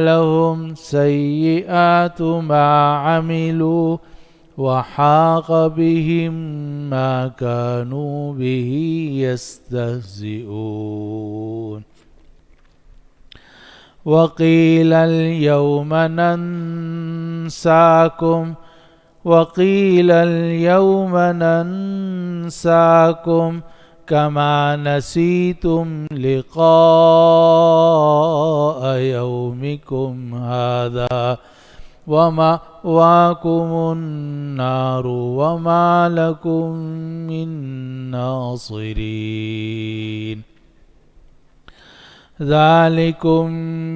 لهم سيئات ما عملوا وحاق بهم ما كانوا به يستهزئون وقيل اليوم ننساكم كما نسيتم لقاء يومكم هذا ومأواكم النار وما لكم من ناصرين ذلكم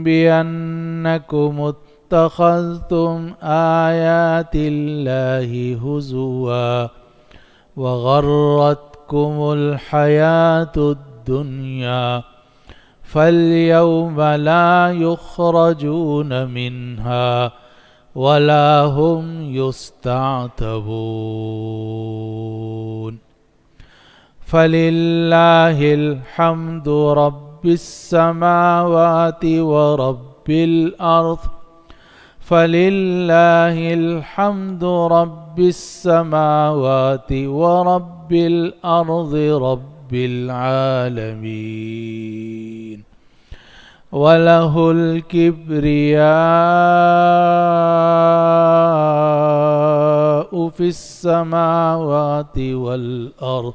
بأنكم اتخذتم آيات الله هزوا وغرتكم الحياة الدنيا فاليوم لا يخرجون منها ولا هم يستعتبون فلله الحمد رب السماوات ورب الأرض فلله الحمد رب السماوات ورب الأرض رب العالمين وله الكبرياء في السماوات والأرض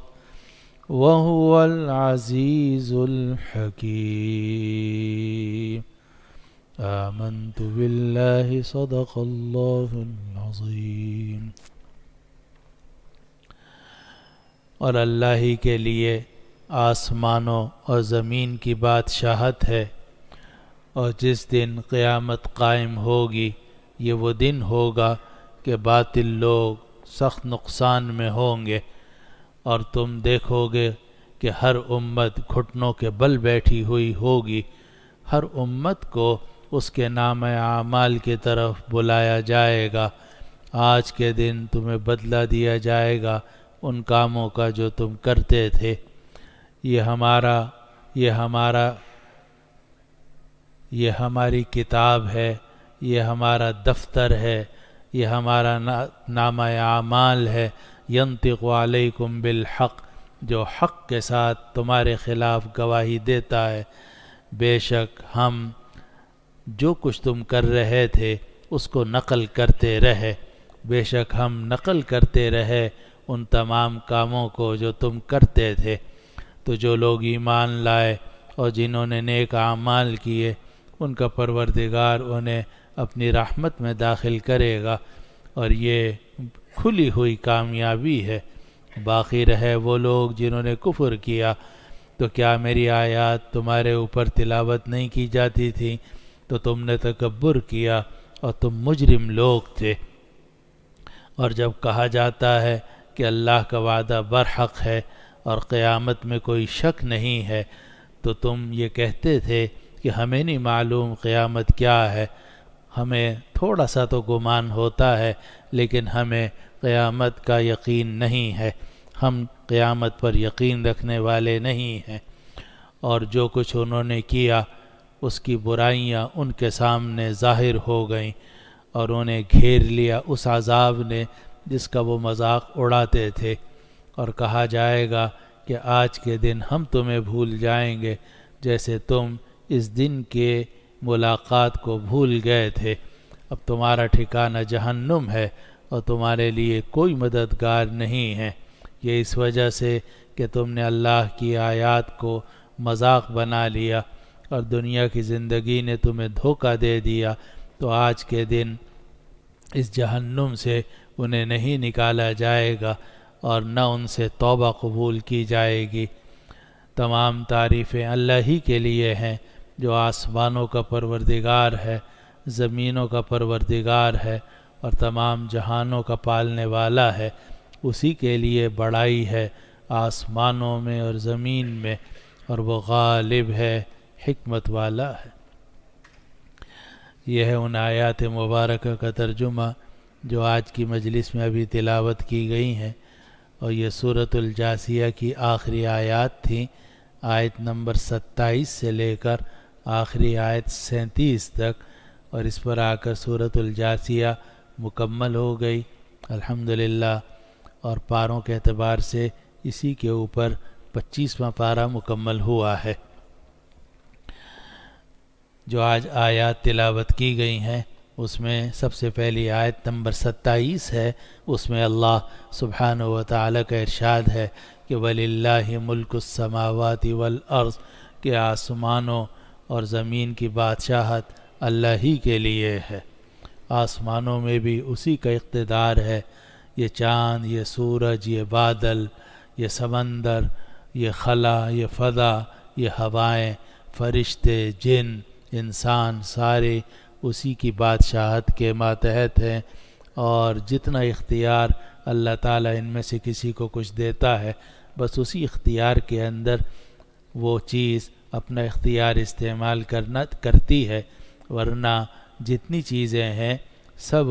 وهو العزيز الحكيم آمنت بالله صدق الله العظيم۔ اور اللہ ہی کے لیے آسمانوں اور زمین کی بادشاہت ہے، اور جس دن قیامت قائم ہوگی یہ وہ دن ہوگا کہ باطل لوگ سخت نقصان میں ہوں گے، اور تم دیکھو گے کہ ہر امت گھٹنوں کے بل بیٹھی ہوئی ہوگی، ہر امت کو اس کے نام اعمال کی طرف بلایا جائے گا۔ آج کے دن تمہیں بدلہ دیا جائے گا ان کاموں کا جو تم کرتے تھے۔ یہ ہماری کتاب ہے، یہ ہمارا دفتر ہے، یہ ہمارا نامہ اعمال ہے، ینطق علیکم بالحق، جو حق کے ساتھ تمہارے خلاف گواہی دیتا ہے۔ بے شک ہم جو کچھ تم کر رہے تھے اس کو نقل کرتے رہے، بے شک ہم نقل کرتے رہے ان تمام کاموں کو جو تم کرتے تھے۔ تو جو لوگ ایمان لائے اور جنہوں نے نیک اعمال کیے ان کا پروردگار انہیں اپنی رحمت میں داخل کرے گا، اور یہ کھلی ہوئی کامیابی ہے۔ باقی رہے وہ لوگ جنہوں نے کفر کیا، تو کیا میری آیات تمہارے اوپر تلاوت نہیں کی جاتی تھی تو تم نے تکبر کیا اور تم مجرم لوگ تھے۔ اور جب کہا جاتا ہے کہ اللہ کا وعدہ برحق ہے اور قیامت میں کوئی شک نہیں ہے، تو تم یہ کہتے تھے کہ ہمیں نہیں معلوم قیامت کیا ہے، ہمیں تھوڑا سا تو گمان ہوتا ہے لیکن ہمیں قیامت کا یقین نہیں ہے، ہم قیامت پر یقین رکھنے والے نہیں ہیں۔ اور جو کچھ انہوں نے کیا اس کی برائیاں ان کے سامنے ظاہر ہو گئیں، اور انہیں گھیر لیا اس عذاب نے جس کا وہ مذاق اڑاتے تھے۔ اور کہا جائے گا کہ آج کے دن ہم تمہیں بھول جائیں گے جیسے تم اس دن کے ملاقات کو بھول گئے تھے۔ اب تمہارا ٹھکانہ جہنم ہے اور تمہارے لیے کوئی مددگار نہیں ہے۔ یہ اس وجہ سے کہ تم نے اللہ کی آیات کو مذاق بنا لیا اور دنیا کی زندگی نے تمہیں دھوکہ دے دیا، تو آج کے دن اس جہنم سے انہیں نہیں نکالا جائے گا اور نہ ان سے توبہ قبول کی جائے گی۔ تمام تعریفیں اللہ ہی کے لیے ہیں جو آسمانوں کا پروردگار ہے، زمینوں کا پروردگار ہے اور تمام جہانوں کا پالنے والا ہے۔ اسی کے لیے بڑائی ہے آسمانوں میں اور زمین میں، اور وہ غالب ہے، حکمت والا ہے۔ یہ ہے ان آیات مبارکہ کا ترجمہ جو آج کی مجلس میں ابھی تلاوت کی گئی ہیں، اور یہ سورۃ الجاثیہ کی آخری آیات تھیں، آیت نمبر 27 سے لے کر آخری آیت 37 تک، اور اس پر آ کر سورۃ الجاثیہ مکمل ہو گئی الحمدللہ، اور پاروں کے اعتبار سے اسی کے اوپر 25واں پارہ مکمل ہوا ہے۔ جو آج آیات تلاوت کی گئی ہیں اس میں سب سے پہلی آیت نمبر 27 ہے، اس میں اللہ سبحانہ و تعالیٰ کا ارشاد ہے کہ وَلِلَّهِ مُلْكُ السَّمَاوَاتِ وَالْأَرْضِ، کہ آسمانوں اور زمین کی بادشاہت اللہ ہی کے لیے ہے۔ آسمانوں میں بھی اسی کا اقتدار ہے، یہ چاند، یہ سورج، یہ بادل، یہ سمندر، یہ خلا، یہ فضا، یہ ہوائیں، فرشتے، جن، انسان، سارے اسی کی بادشاہت کے ماتحت ہیں، اور جتنا اختیار اللہ تعالیٰ ان میں سے کسی کو کچھ دیتا ہے، بس اسی اختیار کے اندر وہ چیز اپنا اختیار استعمال کرتی ہے، ورنہ جتنی چیزیں ہیں سب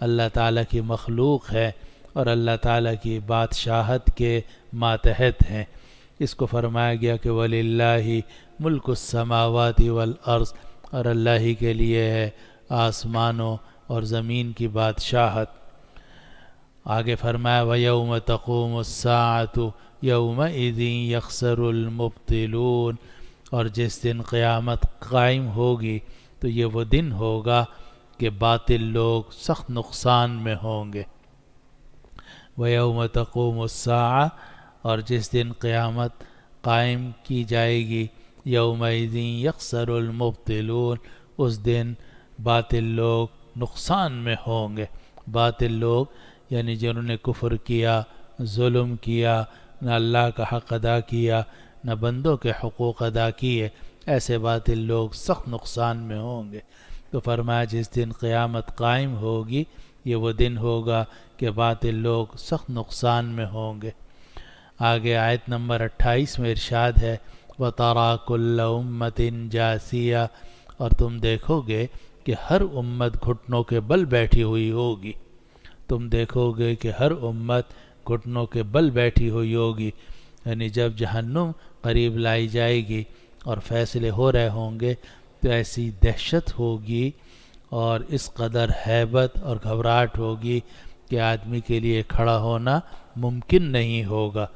اللہ تعالیٰ کی مخلوق ہے اور اللہ تعالیٰ کی بادشاہت کے ماتحت ہیں۔ اس کو فرمایا گیا کہ وَلِلَّهِ مُلْكُ السَّمَاوَاتِ وَالْأَرْضِ، اور اللہ ہی کے لیے ہے آسمانوں اور زمین کی بادشاہت۔ آگے فرمایا وَيَوْمَ تَقُومُ السَّاعَةُ يَوْمَئِذٍ يَخْسَرُ الْمُبْطِلُونَ، اور جس دن قیامت قائم ہوگی تو یہ وہ دن ہوگا کہ باطل لوگ سخت نقصان میں ہوں گے۔ وَيَوْمَ تَقُومُ السَّاعَةُ، اور جس دن قیامت قائم کی جائے گی، یومئذ یخسر المبطلون، اس دن باطل لوگ نقصان میں ہوں گے۔ باطل لوگ یعنی جنہوں نے کفر کیا، ظلم کیا، نہ اللہ کا حق ادا کیا، نہ بندوں کے حقوق ادا کیے، ایسے باطل لوگ سخت نقصان میں ہوں گے۔ تو فرمایا جس دن قیامت قائم ہوگی یہ وہ دن ہوگا کہ باطل لوگ سخت نقصان میں ہوں گے۔ آگے آیت نمبر 28 میں ارشاد ہے وَتَرَى كُلَّ أُمَّةٍ جَاثِيَةً، اور تم دیکھو گے کہ ہر امت گھٹنوں کے بل بیٹھی ہوئی ہوگی۔ تم دیکھو گے کہ ہر امت گھٹنوں کے بل بیٹھی ہوئی ہوگی، یعنی جب جہنم قریب لائی جائے گی اور فیصلے ہو رہے ہوں گے تو ایسی دہشت ہوگی اور اس قدر ہیبت اور گھبراہٹ ہوگی کہ آدمی کے لیے کھڑا ہونا ممکن نہیں ہوگا۔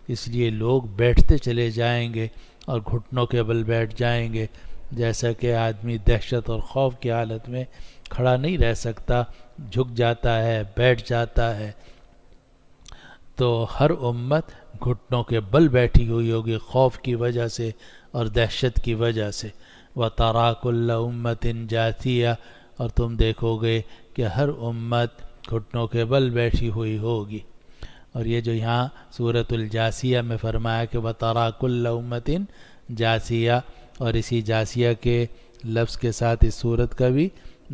اس لیے لوگ بیٹھتے چلے جائیں گے اور گھٹنوں کے بل بیٹھ جائیں گے، جیسا کہ آدمی دہشت اور خوف کی حالت میں کھڑا نہیں رہ سکتا، جھک جاتا ہے، بیٹھ جاتا ہے۔ تو ہر امت گھٹنوں کے بل بیٹھی ہوئی ہوگی خوف کی وجہ سے اور دہشت کی وجہ سے۔ وَتَرَى كُلَّ أُمَّةٍ جَاثِيَةً، اور تم دیکھو گے کہ ہر امت گھٹنوں کے بل بیٹھی ہوئی ہوگی۔ اور یہ جو یہاں سورۃ الجاثیہ میں فرمایا کہ وَتَرَى كُلَّ أُمَّةٍ جَاثِيَةً، اور اسی جاثیہ کے لفظ کے ساتھ اس سورت کا بھی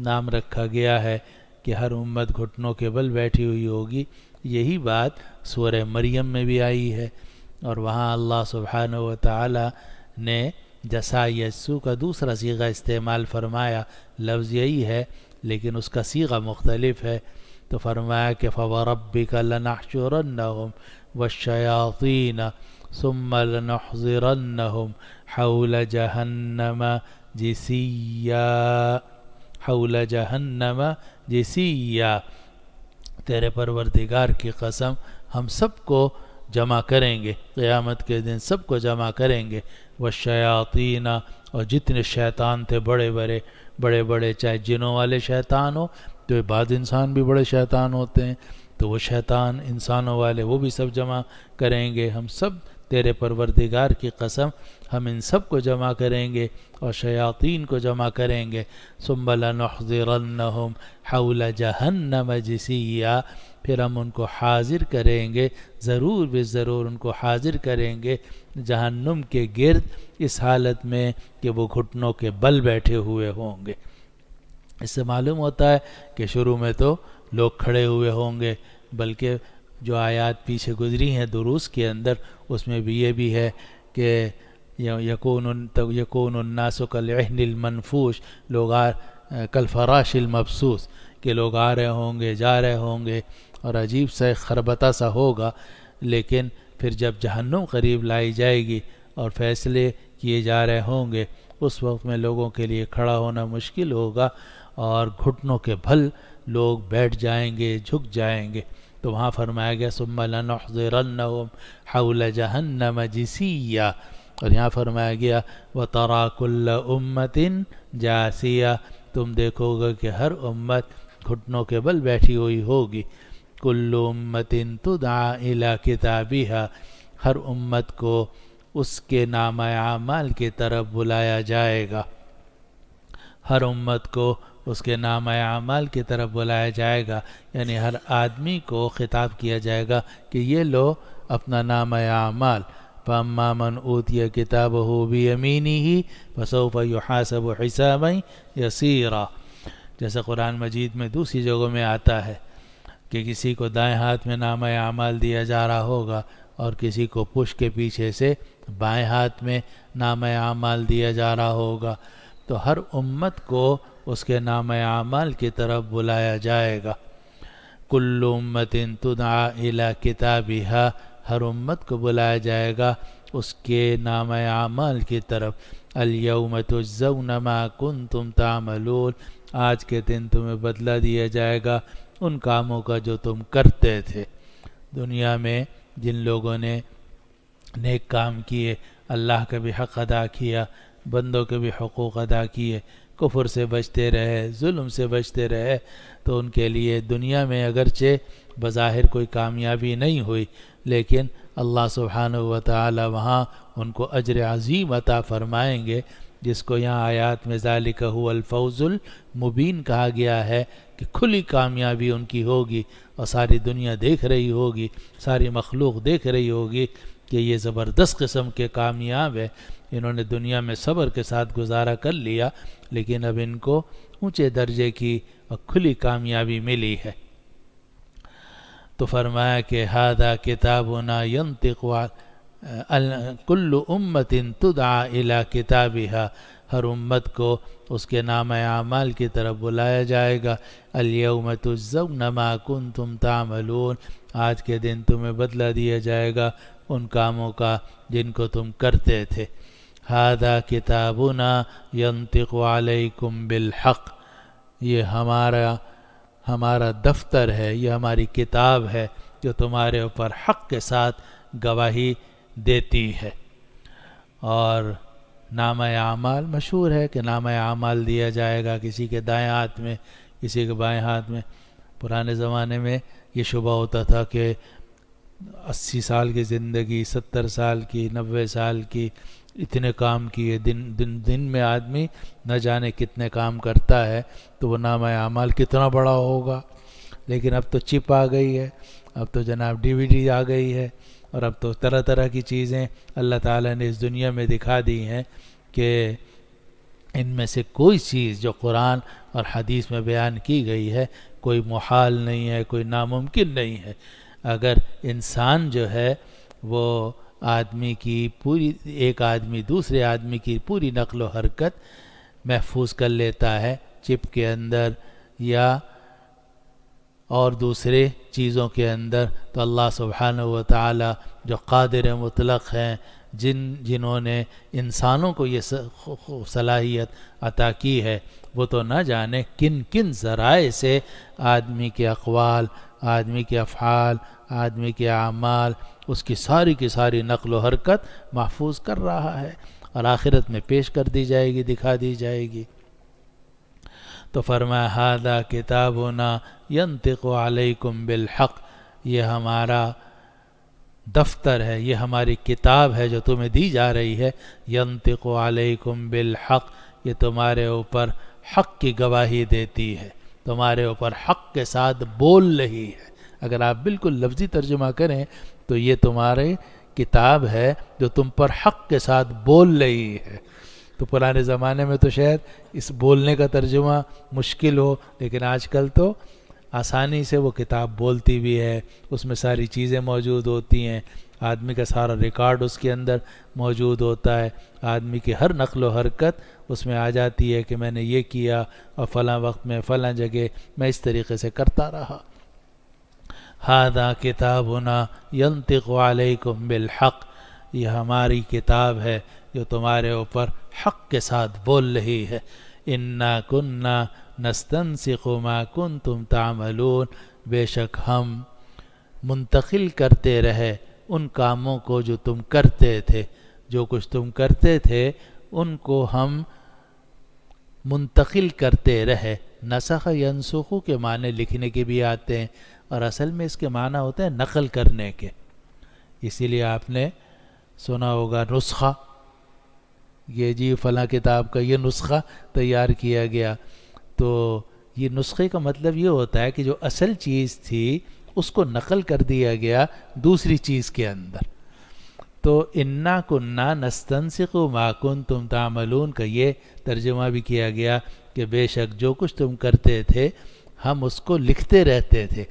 نام رکھا گیا ہے کہ ہر امت گھٹنوں کے بل بیٹھی ہوئی ہوگی۔ یہی بات سورہ مریم میں بھی آئی ہے، اور وہاں اللہ سبحانہ و تعالی نے جسا یسو کا دوسرا صیغہ استعمال فرمایا، لفظ یہی ہے لیکن اس کا صیغہ مختلف ہے۔ تو فرمایا کہ فَوَرَبِّكَ لَنَحْشُرَنَّهُمْ وَالشَّيَاطِينَ ثُمَّ لَنُحْضِرَنَّهُمْ حَوْلَ جَهَنَّمَ جِثِيًّا، حول جہنم جثیّا، تیرے پروردگار کی قسم ہم سب کو جمع کریں گے، قیامت کے دن سب کو جمع کریں گے۔ والشیاطین، اور جتنے شیطان تھے بڑے بڑے چاہے جنوں والے شیطان ہو، تو بعض انسان بھی بڑے شیطان ہوتے ہیں، تو وہ شیطان انسانوں والے وہ بھی سب جمع کریں گے۔ ہم سب تیرے پروردگار کی قسم ہم ان سب کو جمع کریں گے اور شیاطین کو جمع کریں گے۔ ثم لنحضرنہم حول جہنم جثیّا، پھر ہم ان کو حاضر کریں گے، ضرور بے ضرور ان کو حاضر کریں گے جہنم کے گرد، اس حالت میں کہ وہ گھٹنوں کے بل بیٹھے ہوئے ہوں گے۔ اس سے معلوم ہوتا ہے کہ شروع میں تو لوگ کھڑے ہوئے ہوں گے، بلکہ جو آیات پیچھے گزری ہیں دروس کے اندر اس میں بھی یہ بھی ہے کہ یکون الناس کالعہن المنفوش، لوگ کالفراش المبثوث، کہ لوگ آ رہے ہوں گے جا رہے ہوں گے اور عجیب سا خربطہ سا ہوگا، لیکن پھر جب جہنم قریب لائی جائے گی اور فیصلے کیے جا رہے ہوں گے اس وقت میں لوگوں کے لیے کھڑا ہونا مشکل ہوگا اور گھٹنوں کے بھل لوگ بیٹھ جائیں گے، جھک جائیں گے۔ تو وہاں فرمایا گیا ثم لنحضرنہم حول جہنم جثیا، اور یہاں فرمایا گیا وترى كل امة جاثیہ، تم دیکھو گے کہ ہر امت گھٹنوں کے بل بیٹھی ہوئی ہوگی۔ کل امت تدعى الى کتابها، ہر امت کو اس کے نامہ اعمال کی طرف بلایا جائے گا، ہر امت کو اس کے نامہ اعمال کی طرف بلایا جائے گا، یعنی ہر آدمی کو خطاب کیا جائے گا کہ یہ لو اپنا نامہ اعمال، فَأَمَّا مَنْ أُوتِيَ كِتَابَهُ بِيَمِينِهِ فَسَوْفَ يُحَاسَبُ حِسَابًا يَسِيرًا، جیسے قرآن مجید میں دوسری جگہوں میں آتا ہے کہ کسی کو دائیں ہاتھ میں نامہ اعمال دیا جا رہا ہوگا اور کسی کو پشت کے پیچھے سے بائیں ہاتھ میں نامہ اعمال دیا جا رہا ہوگا، تو ہر امت کو اس کے نامہ اعمال کی طرف بلایا جائے گا۔ کل امت تدعى الى کتابها، ہر امت کو بلایا جائے گا اس کے نامہ اعمال کی طرف۔ الیوم تجزون ما کنتم تعملون، آج کے دن تمہیں بدلہ دیا جائے گا ان کاموں کا جو تم کرتے تھے۔ دنیا میں جن لوگوں نے نیک کام کیے، اللہ کا بھی حق ادا کیا، بندوں کے بھی حقوق ادا کیے، کفر سے بچتے رہے، ظلم سے بچتے رہے، تو ان کے لیے دنیا میں اگرچہ بظاہر کوئی کامیابی نہیں ہوئی، لیکن اللہ سبحانہ و تعالی وہاں ان کو اجر عظیم عطا فرمائیں گے، جس کو یہاں آیات میں ذالک هو الفوز المبین کہا گیا ہے کہ کھلی کامیابی ان کی ہوگی، اور ساری دنیا دیکھ رہی ہوگی، ساری مخلوق دیکھ رہی ہوگی کہ یہ زبردست قسم کے کامیاب ہے، انہوں نے دنیا میں صبر کے ساتھ گزارا کر لیا، لیکن اب ان کو اونچے درجے کی اور کھلی کامیابی ملی ہے۔ تو فرمایا کہ ھذا کتابنا ینطق کل امت تدعى الى کتابها، ہر امت کو اس کے نامہ اعمال کی طرف بلایا جائے گا۔ الیوم تجزون ما کنتم تعملون، آج کے دن تمہیں بدلہ دیا جائے گا ان کاموں کا جن کو تم کرتے تھے۔ ھذا کتابنا ینطق علیکم بالحق، یہ ہمارا دفتر ہے، یہ ہماری کتاب ہے جو تمہارے اوپر حق کے ساتھ گواہی دیتی ہے۔ اور نامہ اعمال مشہور ہے کہ نامہ اعمال دیا جائے گا کسی کے دائیں ہاتھ میں، کسی کے بائیں ہاتھ میں۔ پرانے زمانے میں یہ شبہ ہوتا تھا کہ 80 سال کی زندگی، 70 سال کی، 90 سال کی، اتنے کام کیے، دن میں آدمی نہ جانے کتنے کام کرتا ہے، تو وہ نامہ اعمال کتنا بڑا ہوگا۔ لیکن اب تو چپ آ گئی ہے، اب تو جناب ڈی وی ڈی آ گئی ہے، اور اب تو طرح طرح کی چیزیں اللہ تعالیٰ نے اس دنیا میں دکھا دی ہیں کہ ان میں سے کوئی چیز جو قرآن اور حدیث میں بیان کی گئی ہے کوئی محال نہیں ہے، کوئی ناممکن نہیں ہے۔ اگر انسان جو ہے وہ آدمی کی پوری، ایک آدمی دوسرے آدمی کی پوری نقل و حرکت محفوظ کر لیتا ہے چپ کے اندر یا اور دوسرے چیزوں کے اندر، تو اللہ سبحانہ و تعالی جو قادر مطلق ہیں، جنہوں نے انسانوں کو یہ صلاحیت عطا کی ہے، وہ تو نہ جانے کن کن ذرائع سے آدمی کے اقوال، آدمی کے افعال، آدمی کے اعمال، اس کی ساری نقل و حرکت محفوظ کر رہا ہے، اور آخرت میں پیش کر دی جائے گی، دکھا دی جائے گی۔ تو فرمایا ھذا کتابنا ینطق علیکم بالحق، یہ ہمارا دفتر ہے، یہ ہماری کتاب ہے جو تمہیں دی جا رہی ہے، ینطق علیکم بالحق، یہ تمہارے اوپر حق کی گواہی دیتی ہے، تمہارے اوپر حق کے ساتھ بول رہی ہے۔ اگر آپ بالکل لفظی ترجمہ کریں تو یہ تمہاری کتاب ہے جو تم پر حق کے ساتھ بول رہی ہے۔ تو پرانے زمانے میں تو شاید اس بولنے کا ترجمہ مشکل ہو، لیکن آج کل تو آسانی سے وہ کتاب بولتی بھی ہے، اس میں ساری چیزیں موجود ہوتی ہیں، آدمی کا سارا ریکارڈ اس کے اندر موجود ہوتا ہے، آدمی کی ہر نقل و حرکت اس میں آ جاتی ہے کہ میں نے یہ کیا اور فلاں وقت میں فلاں جگہ میں اس طریقے سے کرتا رہا۔ ھذا کتابنا ینطق علیکم بالحق، یہ ہماری کتاب ہے جو تمہارے اوپر حق کے ساتھ بول رہی ہے. انا کننا نستنسخ ما کنتم تعملون، بے شک ہم منتقل کرتے رہے ان کاموں کو جو تم کرتے تھے، جو کچھ تم کرتے تھے ان کو ہم منتقل کرتے رہے. نسخ ینسخ کے معنی لکھنے کے بھی آتے ہیں، اور اصل میں اس کے معنی ہوتے ہیں نقل کرنے کے. اسی لیے آپ نے سنا ہوگا نسخہ، یہ جی فلاں کتاب کا یہ نسخہ تیار کیا گیا. تو یہ نسخے کا مطلب یہ ہوتا ہے کہ جو اصل چیز تھی اس کو نقل کر دیا گیا دوسری چیز کے اندر. تو انا کننا نستنسخ ما کنتم تعملون کا یہ ترجمہ بھی کیا گیا کہ بے شک جو کچھ تم کرتے تھے ہم اس کو لکھتے رہتے تھے.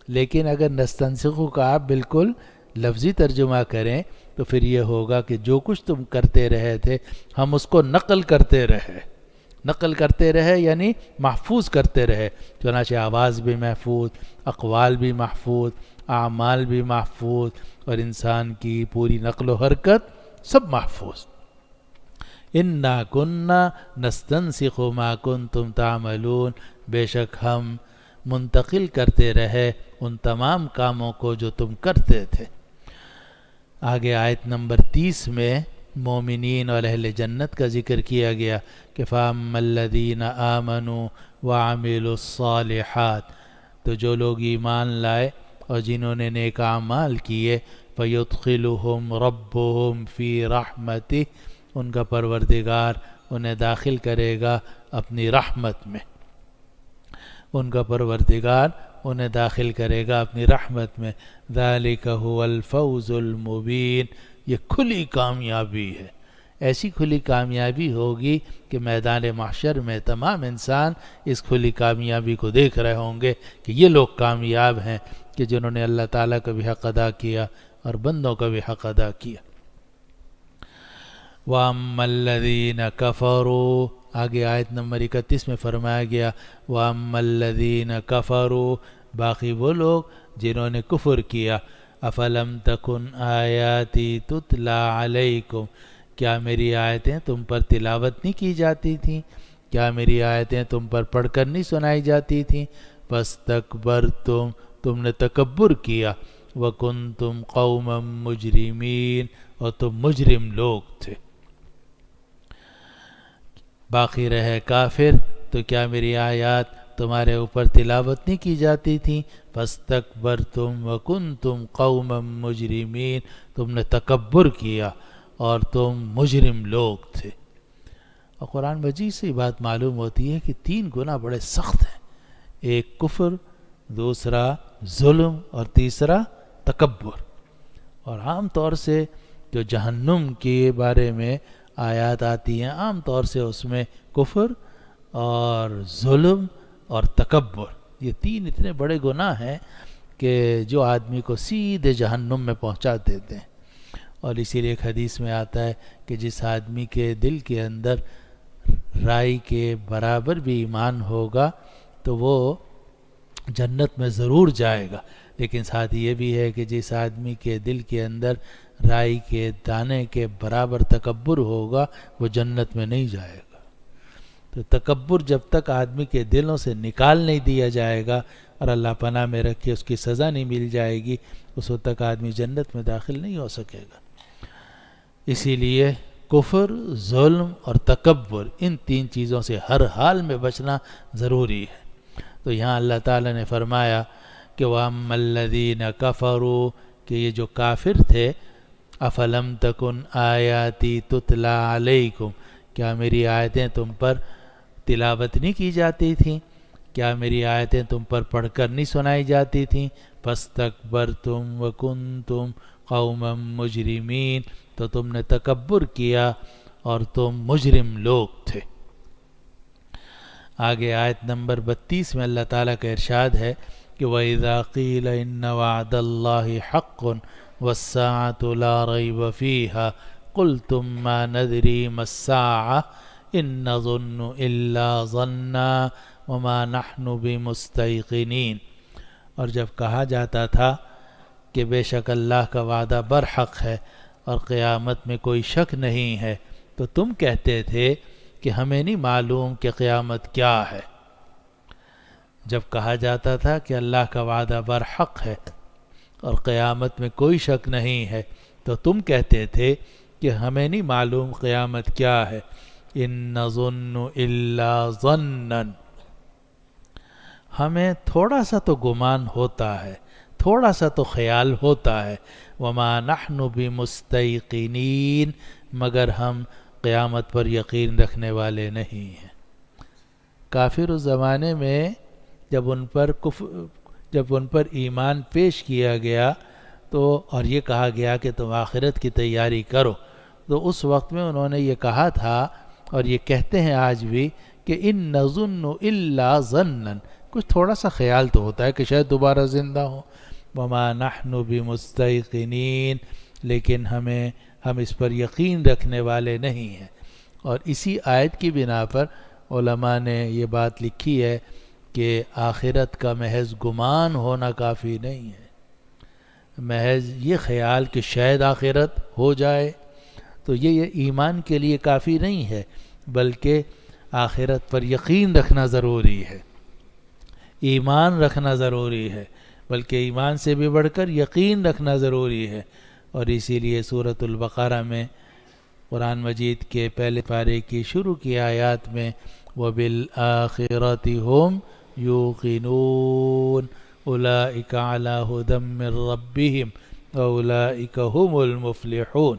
لیکن اگر نستنسخ کا آپ بالکل لفظی ترجمہ کریں تو پھر یہ ہوگا کہ جو کچھ تم کرتے رہے تھے ہم اس کو نقل کرتے رہے. نقل کرتے رہے یعنی محفوظ کرتے رہے. چنانچہ آواز بھی محفوظ، اقوال بھی محفوظ، اعمال بھی محفوظ، اور انسان کی پوری نقل و حرکت سب محفوظ. انا کننا نستنسخ ما کنتم تعملون، بے شک ہم منتقل کرتے رہے ان تمام کاموں کو جو تم کرتے تھے. آگے آیت نمبر 30 میں مومنین اور اہل جنت کا ذکر کیا گیا کہ فَأَمَّا الَّذِينَ آمَنُوا وَعَمِلُوا الصَّالِحَاتِ، تو جو لوگ ایمان لائے اور جنہوں نے نیک اعمال کیے، فَيُدْخِلُهُمْ رَبُّهُمْ فِي رَحْمَتِهِ، ان کا پروردگار انہیں داخل کرے گا اپنی رحمت میں. ان کا پروردگار انہیں داخل کرے گا اپنی رحمت میں. ذَلِكَ هُوَ الْفَوْزُ الْمُبِينُ، یہ کھلی کامیابی ہے. ایسی کھلی کامیابی ہوگی کہ میدان محشر میں تمام انسان اس کھلی کامیابی کو دیکھ رہے ہوں گے کہ یہ لوگ کامیاب ہیں کہ جنہوں نے اللہ تعالیٰ کا بھی حق ادا کیا اور بندوں کا بھی حق ادا کیا. وَأَمَّا الَّذِينَ كَفَرُوا، آگے آیت نمبر 31 میں فرمایا گیا وَأَمَّا الَّذِينَ كَفَرُوا، باقی وہ لوگ جنہوں نے کفر کیا. أَفَلَمْ تَكُنْ آيَاتِي تُتْلَى عَلَيْكُمْ، کیا میری آیتیں تم پر تلاوت نہیں کی جاتی تھیں؟ کیا میری آیتیں تم پر پڑھ کر نہیں سنائی جاتی تھیں؟ فَاسْتَكْبَرْتُمْ، تم نے تکبر کیا. وَكُنْتُمْ قَوْمًا مُجْرِمِينَ، اور تم مجرم لوگ تھے. باقی رہے کافر، تو کیا میری آیات تمہارے اوپر تلاوت نہیں کی جاتی تھیں؟ فَاسْتَكْبَرْتُمْ وَكُنْتُمْ قَوْمًا مُجْرِمِينَ، تم نے تکبر کیا اور تم مجرم لوگ تھے. اور قرآن مجید سے یہ بات معلوم ہوتی ہے کہ 3 گناہ بڑے سخت ہیں. ایک کفر، دوسرا ظلم، اور تیسرا تکبر. اور عام طور سے جو جہنم کے بارے میں آیات آتی ہیں عام طور سے اس میں کفر اور ظلم اور تکبر، یہ 3 اتنے بڑے گناہ ہیں کہ جو آدمی کو سیدھے جہنم میں پہنچا دیتے ہیں. اور اسی لیے ایک حدیث میں آتا ہے کہ جس آدمی کے دل کے اندر رائی کے برابر بھی ایمان ہوگا تو وہ جنت میں ضرور جائے گا. لیکن ساتھ یہ بھی ہے کہ جس آدمی کے دل کے اندر رائی کے دانے کے برابر تکبر ہوگا وہ جنت میں نہیں جائے گا. تو تکبر جب تک آدمی کے دلوں سے نکال نہیں دیا جائے گا اور اللہ پناہ میں رکھے اس کی سزا نہیں مل جائے گی، اس وقت تک آدمی جنت میں داخل نہیں ہو سکے گا. اسی لیے کفر، ظلم اور تکبر، ان 3 چیزوں سے ہر حال میں بچنا ضروری ہے. تو یہاں اللہ تعالیٰ نے فرمایا کہ وَأَمَّا الَّذِينَ كَفَرُوا، کہ یہ جو کافر تھے، أَفَلَمْ تَكُنْ آيَاتِي تُتْلَى عَلَيْكُمْ، کیا میری آیتیں تم پر تلاوت نہیں کی جاتی تھیں؟ کیا میری آیتیں تم پر پڑھ کر نہیں سنائی جاتی تھیں؟ فَاسْتَكْبَرْتُمْ وَكُنْتُمْ قَوْمًا مُجْرِمِينَ، تو تم نے تکبر کیا اور تم مجرم لوگ تھے. آگے آیت نمبر 32 میں اللہ تعالیٰ کا ارشاد ہے کہ وَإِذَا قِيلَ إِنَّ وَعْدَ اللَّهِ حَقٌّ وَالسَّاعَةُ لَا رَيْبَ فِيهَا قُلْتُمْ مَا نَدْرِي مَا السَّاعَةُ إِن نَظُنُّ إِلَّا ظَنًّا وَمَا نَحْنُ بِمُسْتَيْقِنِينَ. اور جب کہا جاتا تھا کہ بے شک اللہ کا وعدہ برحق ہے اور قیامت میں کوئی شک نہیں ہے، تو تم کہتے تھے کہ ہمیں نہیں معلوم کہ قیامت کیا ہے۔ جب کہا جاتا تھا کہ اللہ کا وعدہ برحق ہے اور قیامت میں کوئی شک نہیں ہے، تو تم کہتے تھے کہ ہمیں نہیں معلوم قیامت کیا ہے۔ ان نظن الا ظنا، ہمیں تھوڑا سا تو گمان ہوتا ہے، تھوڑا سا تو خیال ہوتا ہے۔ وما نحن بمستیقنین، مگر ہم قیامت پر یقین رکھنے والے نہیں ہیں۔ کافر اس زمانے میں جب ان پر ایمان پیش کیا گیا تو اور یہ کہا گیا کہ تم آخرت کی تیاری کرو، تو اس وقت میں انہوں نے یہ کہا تھا اور یہ کہتے ہیں آج بھی کہ ان نظن الا ظنا، کچھ تھوڑا سا خیال تو ہوتا ہے کہ شاید دوبارہ زندہ ہوں۔ وما نحن بمستیقنین، لیکن ہم اس پر یقین رکھنے والے نہیں ہیں۔ اور اسی آیت کی بنا پر علماء نے یہ بات لکھی ہے کہ آخرت کا محض گمان ہونا کافی نہیں ہے، محض یہ خیال کہ شاید آخرت ہو جائے تو یہ ایمان کے لیے کافی نہیں ہے، بلکہ آخرت پر یقین رکھنا ضروری ہے، ایمان رکھنا ضروری ہے، بلکہ ایمان سے بھی بڑھ کر یقین رکھنا ضروری ہے۔ اور اسی لیے سورۃ البقرہ میں قرآن مجید کے پہلے پارے کی شروع کی آیات میں وَبِالْآخِرَةِ هُمْ يُوقِنُونَ أُولَئِكَ عَلَى هُدًى مِّن رَّبِّهِمْ وَأُولَئِكَ هُمُ الْمُفْلِحُونَ،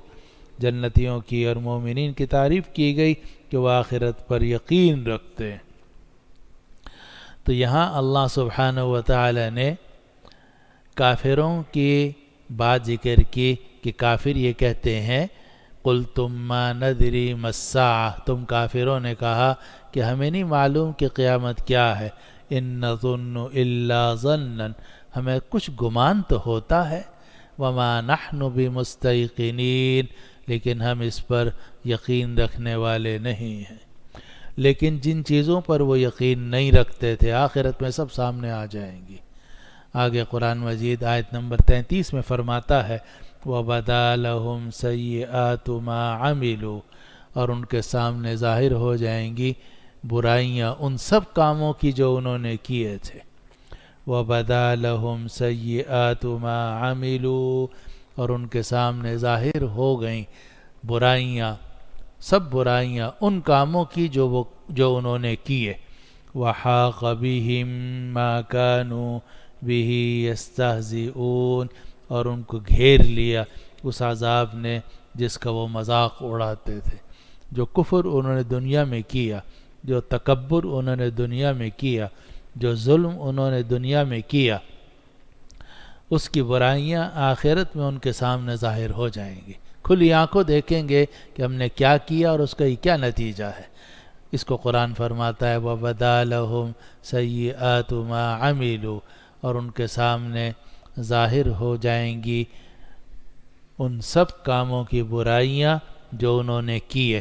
جنتیوں کی اور مومنین کی تعریف کی گئی کہ وہ آخرت پر یقین رکھتے ہیں۔ تو یہاں اللہ سبحانہ و تعالی نے کافروں کی بات ذکر کی کہ کافر یہ کہتے ہیں قُلْتُم مَّا نَدْرِي مَا السَّاعَةُ، تم کافروں نے کہا کہ ہمیں نہیں معلوم کہ قیامت کیا ہے۔ إِن نَظُنُّ إِلَّا ظَنًّا، ہمیں کچھ گمان تو ہوتا ہے۔ وَمَا نَحْنُ بِمُسْتَيْقِنِينَ، لیکن ہم اس پر یقین رکھنے والے نہیں ہیں۔ لیکن جن چیزوں پر وہ یقین نہیں رکھتے تھے آخرت میں سب سامنے آ جائیں گی۔ آگے قرآن مجید آیت نمبر 33 میں فرماتا ہے وَبَدَا لَهُمْ سَيِّئَاتُ مَا عَمِلُوا، اور ان کے سامنے ظاہر ہو جائیں گی برائیاں ان سب کاموں کی جو انہوں نے کیے تھے۔ وَبَدَا لَهُمْ سَيِّئَاتُ مَا عَمِلُوا، اور ان کے سامنے ظاہر ہو گئیں برائیاں، سب برائیاں ان کاموں کی جو انہوں نے کیے۔ وَحَاقَ بِهِم مَّا كَانُوا بِهِ يَسْتَهْزِئُونَ، اور ان کو گھیر لیا اس عذاب نے جس کا وہ مذاق اڑاتے تھے۔ جو کفر انہوں نے دنیا میں کیا، جو تکبر انہوں نے دنیا میں کیا، جو ظلم انہوں نے دنیا میں کیا، اس کی برائیاں آخرت میں ان کے سامنے ظاہر ہو جائیں گی۔ کھلی آنکھوں دیکھیں گے کہ ہم نے کیا کیا اور اس کا یہ کیا نتیجہ ہے۔ اس کو قرآن فرماتا ہے وَبَدَا لَهُمْ سَيِّئَاتُ مَا عَمِلُوا، اور ان کے سامنے ظاہر ہو جائیں گی ان سب کاموں کی برائیاں جو انہوں نے کیے۔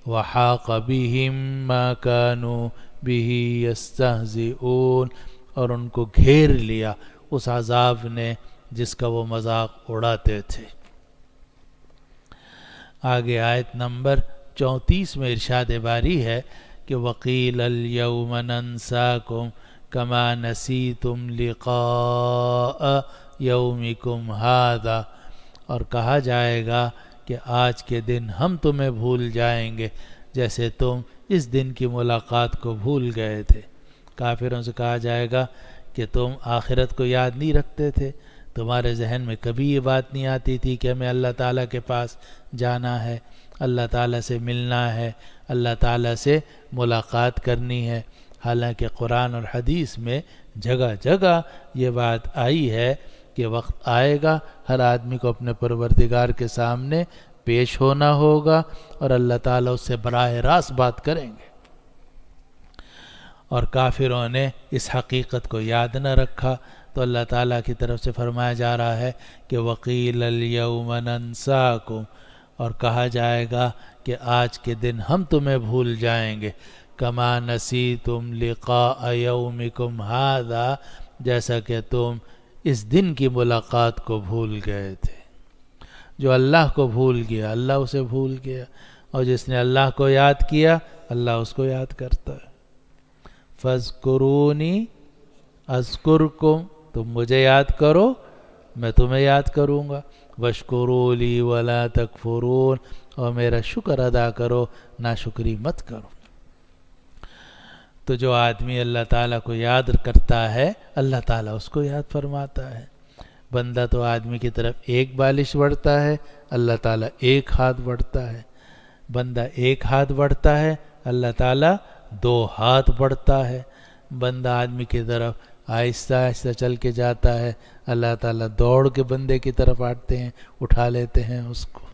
وَحَاقَ بِهِم مَّا كَانُوا بِهِ يَسْتَهْزِئُونَ، اور ان کو گھیر لیا اس عذاب نے جس کا وہ مذاق اڑاتے تھے۔ آگے آیت نمبر 34 میں ارشاد باری ہے کہ وَقِيلَ الْيَوْمَ نَنْسَاكُمْ كَمَا نَسِيتُمْ لِقَاءَ يَوْمِكُمْ هَذَا، اور کہا جائے گا کہ آج کے دن ہم تمہیں بھول جائیں گے جیسے تم اس دن کی ملاقات کو بھول گئے تھے۔ کافروں سے کہا جائے گا کہ تم آخرت کو یاد نہیں رکھتے تھے، تمہارے ذہن میں کبھی یہ بات نہیں آتی تھی کہ ہمیں اللہ تعالیٰ کے پاس جانا ہے، اللہ تعالیٰ سے ملنا ہے، اللہ تعالیٰ سے ملاقات کرنی ہے۔ حالانکہ قرآن اور حدیث میں جگہ جگہ یہ بات آئی ہے کہ وقت آئے گا ہر آدمی کو اپنے پروردگار کے سامنے پیش ہونا ہوگا اور اللہ تعالیٰ اس سے براہ راست بات کریں گے۔ اور کافروں نے اس حقیقت کو یاد نہ رکھا، تو اللہ تعالیٰ کی طرف سے فرمایا جا رہا ہے کہ وَقِيلَ الْيَوْمَ نَنْسَاكُمْ، اور کہا جائے گا کہ آج کے دن ہم تمہیں بھول جائیں گے، كَمَا نَسِيتُمْ لِقَاءَ يَوْمِكُمْ هَذَا، جیسا کہ تم اس دن کی ملاقات کو بھول گئے تھے۔ جو اللہ کو بھول گیا اللہ اسے بھول گیا، اور جس نے اللہ کو یاد کیا اللہ اس کو یاد کرتا ہے۔ فاذکرونی اذکرکم، تم مجھے یاد کرو میں تمہیں یاد کروں گا، واشکروا لی ولا تکفرون، اور میرا شکر ادا کرو ناشکری مت کرو۔ تو جو آدمی اللہ تعالیٰ کو یاد کرتا ہے اللہ تعالیٰ اس کو یاد فرماتا ہے۔ بندہ تو آدمی کی طرف ایک بالش بڑھتا ہے، اللہ تعالیٰ ایک ہاتھ بڑھتا ہے۔ بندہ ایک ہاتھ بڑھتا ہے، اللہ تعالیٰ 2 ہاتھ بڑھتا ہے۔ بندہ آدمی کی طرف آہستہ آہستہ چل کے جاتا ہے، اللہ تعالیٰ دوڑ کے بندے کی طرف آتے ہیں، اٹھا لیتے ہیں اس کو۔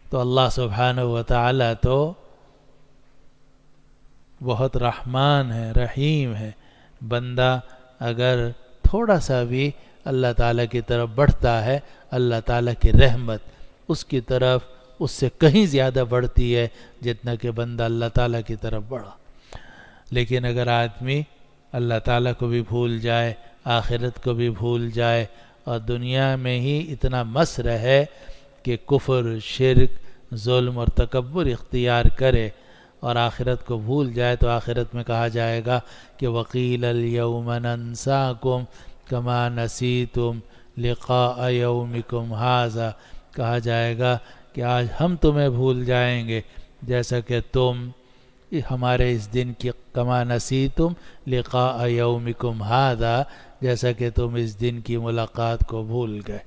تو اللہ سبحانہ و تعالیٰ تو بہت رحمان ہے، رحیم ہے۔ بندہ اگر تھوڑا سا بھی اللہ تعالیٰ کی طرف بڑھتا ہے، اللہ تعالیٰ کی رحمت اس کی طرف اس سے کہیں زیادہ بڑھتی ہے جتنا کہ بندہ اللہ تعالیٰ کی طرف بڑھا۔ لیکن اگر آدمی اللہ تعالیٰ کو بھی بھول جائے، آخرت کو بھی بھول جائے، اور دنیا میں ہی اتنا مست رہے کہ کفر، شرک، ظلم اور تکبر اختیار کرے اور آخرت کو بھول جائے، تو آخرت میں کہا جائے گا کہ وَقِيلَ الْيَوْمَ نَنْسَاكُمْ كَمَا نَسِيتُمْ لِقَاءَ يَوْمِكُمْ هَذَا، کہا جائے گا کہ آج ہم تمہیں بھول جائیں گے جیسا کہ تم ہمارے اس دن کی، کما نسیتم لقاء یومکم ھذا، جیسا کہ تم اس دن کی ملاقات کو بھول گئے۔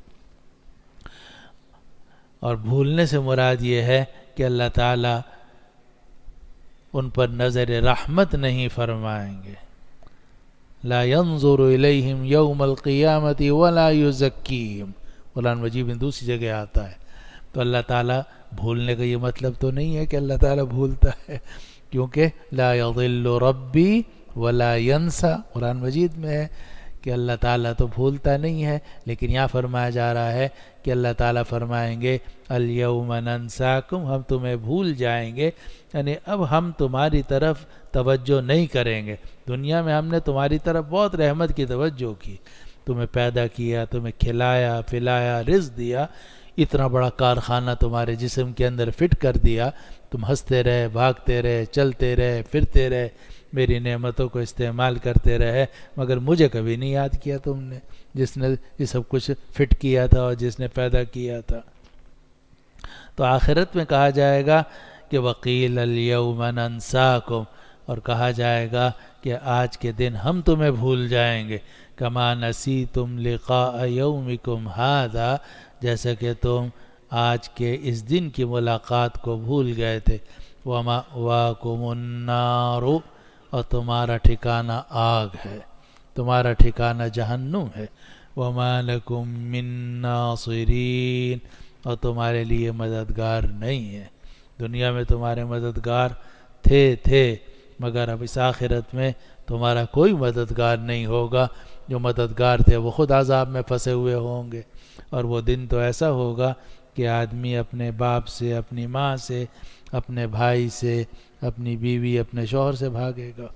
اور بھولنے سے مراد یہ ہے کہ اللہ تعالیٰ ان پر نظر رحمت نہیں فرمائیں گے۔ لا ينظر الیہم یوم القیامت ولا یزکیہم، قرآن مجید میں دوسری جگہ آتا ہے۔ تو اللہ تعالیٰ بھولنے کا یہ مطلب تو نہیں ہے کہ اللہ تعالیٰ بھولتا ہے، کیونکہ لا یضل ربی ولا ینسا قرآن مجید میں ہے کہ اللہ تعالیٰ تو بھولتا نہیں ہے، لیکن یہاں فرمایا جا رہا ہے کہ اللہ تعالیٰ فرمائیں گے الیوم ننساکم، ہم تمہیں بھول جائیں گے، یعنی اب ہم تمہاری طرف توجہ نہیں کریں گے۔ دنیا میں ہم نے تمہاری طرف بہت رحمت کی توجہ کی، تمہیں پیدا کیا، تمہیں کھلایا پلایا، رزق دیا، اتنا بڑا کارخانہ تمہارے جسم کے اندر فٹ کر دیا، تم ہنستے رہے، بھاگتے رہے، چلتے رہے، پھرتے رہے، میری نعمتوں کو استعمال کرتے رہے، مگر مجھے کبھی نہیں یاد کیا تم نے، جس نے یہ سب کچھ فٹ کیا تھا اور جس نے پیدا کیا تھا۔ تو آخرت میں کہا جائے گا کہ وقیل الیوم ننساکم، اور کہا جائے گا کہ آج کے دن ہم تمہیں بھول جائیں گے، کما نسیتم لقاء یومکم ھذا، جیسا کہ تم آج کے اس دن کی ملاقات کو بھول گئے تھے۔ وَمَأْوَاكُمُ النَّارُ، اور تمہارا ٹھکانہ آگ ہے، تمہارا ٹھکانہ جہنم ہے۔ وَمَا لَكُم مِّن نَاصِرِينَ، اور تمہارے لیے مددگار نہیں ہے۔ دنیا میں تمہارے مددگار تھے مگر اب اس آخرت میں تمہارا کوئی مددگار نہیں ہوگا، جو مددگار تھے وہ خود عذاب میں پھنسے ہوئے ہوں گے۔ اور وہ دن تو ایسا ہوگا کہ آدمی اپنے باپ سے، اپنی ماں سے، اپنے بھائی سے، اپنی بیوی، اپنے شوہر سے بھاگے گا۔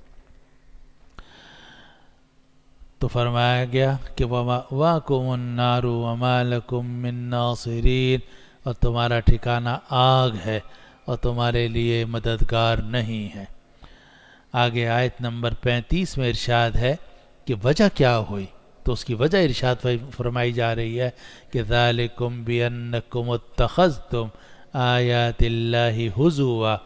تو فرمایا گیا کہ وَمَأْوَاكُمُ النَّارُ وَمَا لَكُم مِّن نَاصِرِينَ، اور تمہارا ٹھکانہ آگ ہے اور تمہارے لیے مددگار نہیں ہے۔ آگے آیت نمبر 35 میں ارشاد ہے کہ وجہ کیا ہوئی، تو اس کی وجہ ارشاد فرمائی جا رہی ہے کہ ذَلِكُمْ بِأَنَّكُمُ اتَّخَذْتُمْ آیات اللہ ہزوا،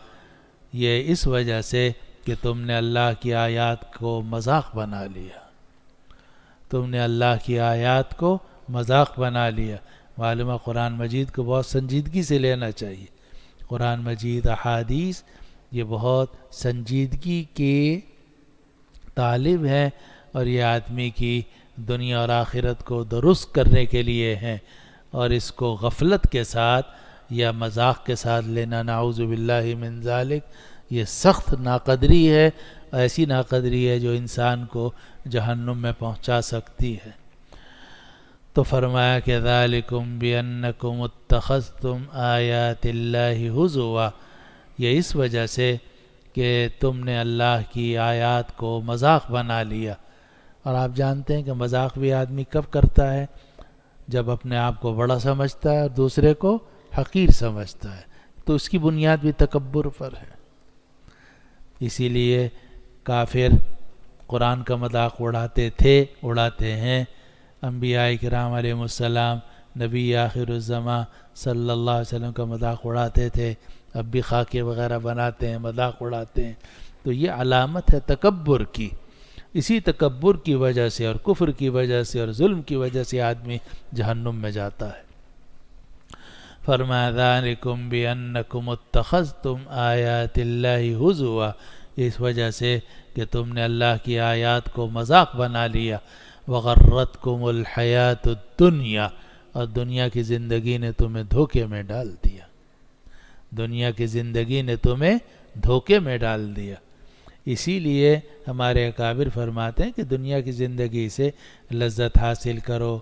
یہ اس وجہ سے کہ تم نے اللہ کی آیات کو مذاق بنا لیا، تم نے اللہ کی آیات کو مذاق بنا لیا۔ معلومہ قرآن مجید کو بہت سنجیدگی سے لینا چاہیے۔ قرآن مجید، احادیث، یہ بہت سنجیدگی کے طالب ہیں، اور یہ آدمی کی دنیا اور آخرت کو درست کرنے کے لیے ہیں، اور اس کو غفلت کے ساتھ یا مذاق کے ساتھ لینا نعوذ باللہ من ذالک، یہ سخت ناقدری ہے، ایسی ناقدری ہے جو انسان کو جہنم میں پہنچا سکتی ہے۔ تو فرمایا کہ ذالکم بأنکم اتخذتم آیات اللہ ہزوا، یہ اس وجہ سے کہ تم نے اللہ کی آیات کو مذاق بنا لیا۔ اور آپ جانتے ہیں کہ مذاق بھی آدمی کب کرتا ہے؟ جب اپنے آپ کو بڑا سمجھتا ہے اور دوسرے کو حقیر سمجھتا ہے، تو اس کی بنیاد بھی تکبر پر ہے. اسی لیے کافر قرآن کا مذاق اڑاتے تھے، اڑاتے ہیں. انبیاء کرام علیہ السلام، نبی آخر الزماں صلی اللہ علیہ وسلم کا مذاق اڑاتے تھے. اب بھی خاکے وغیرہ بناتے ہیں، مذاق اڑاتے ہیں. تو یہ علامت ہے تکبر کی. اسی تکبر کی وجہ سے اور کفر کی وجہ سے اور ظلم کی وجہ سے آدمی جہنم میں جاتا ہے. فرمایا ذالکم بانکم اتخذتم آیات اللہ ہزوا، اس وجہ سے کہ تم نے اللہ کی آیات کو مذاق بنا لیا. وغرتکم الحیات الدنیا، اور دنیا کی زندگی نے تمہیں دھوکے میں ڈال دیا. دنیا کی زندگی نے تمہیں دھوکے میں ڈال دیا. اسی لیے ہمارے اکابر فرماتے ہیں کہ دنیا کی زندگی سے لذت حاصل کرو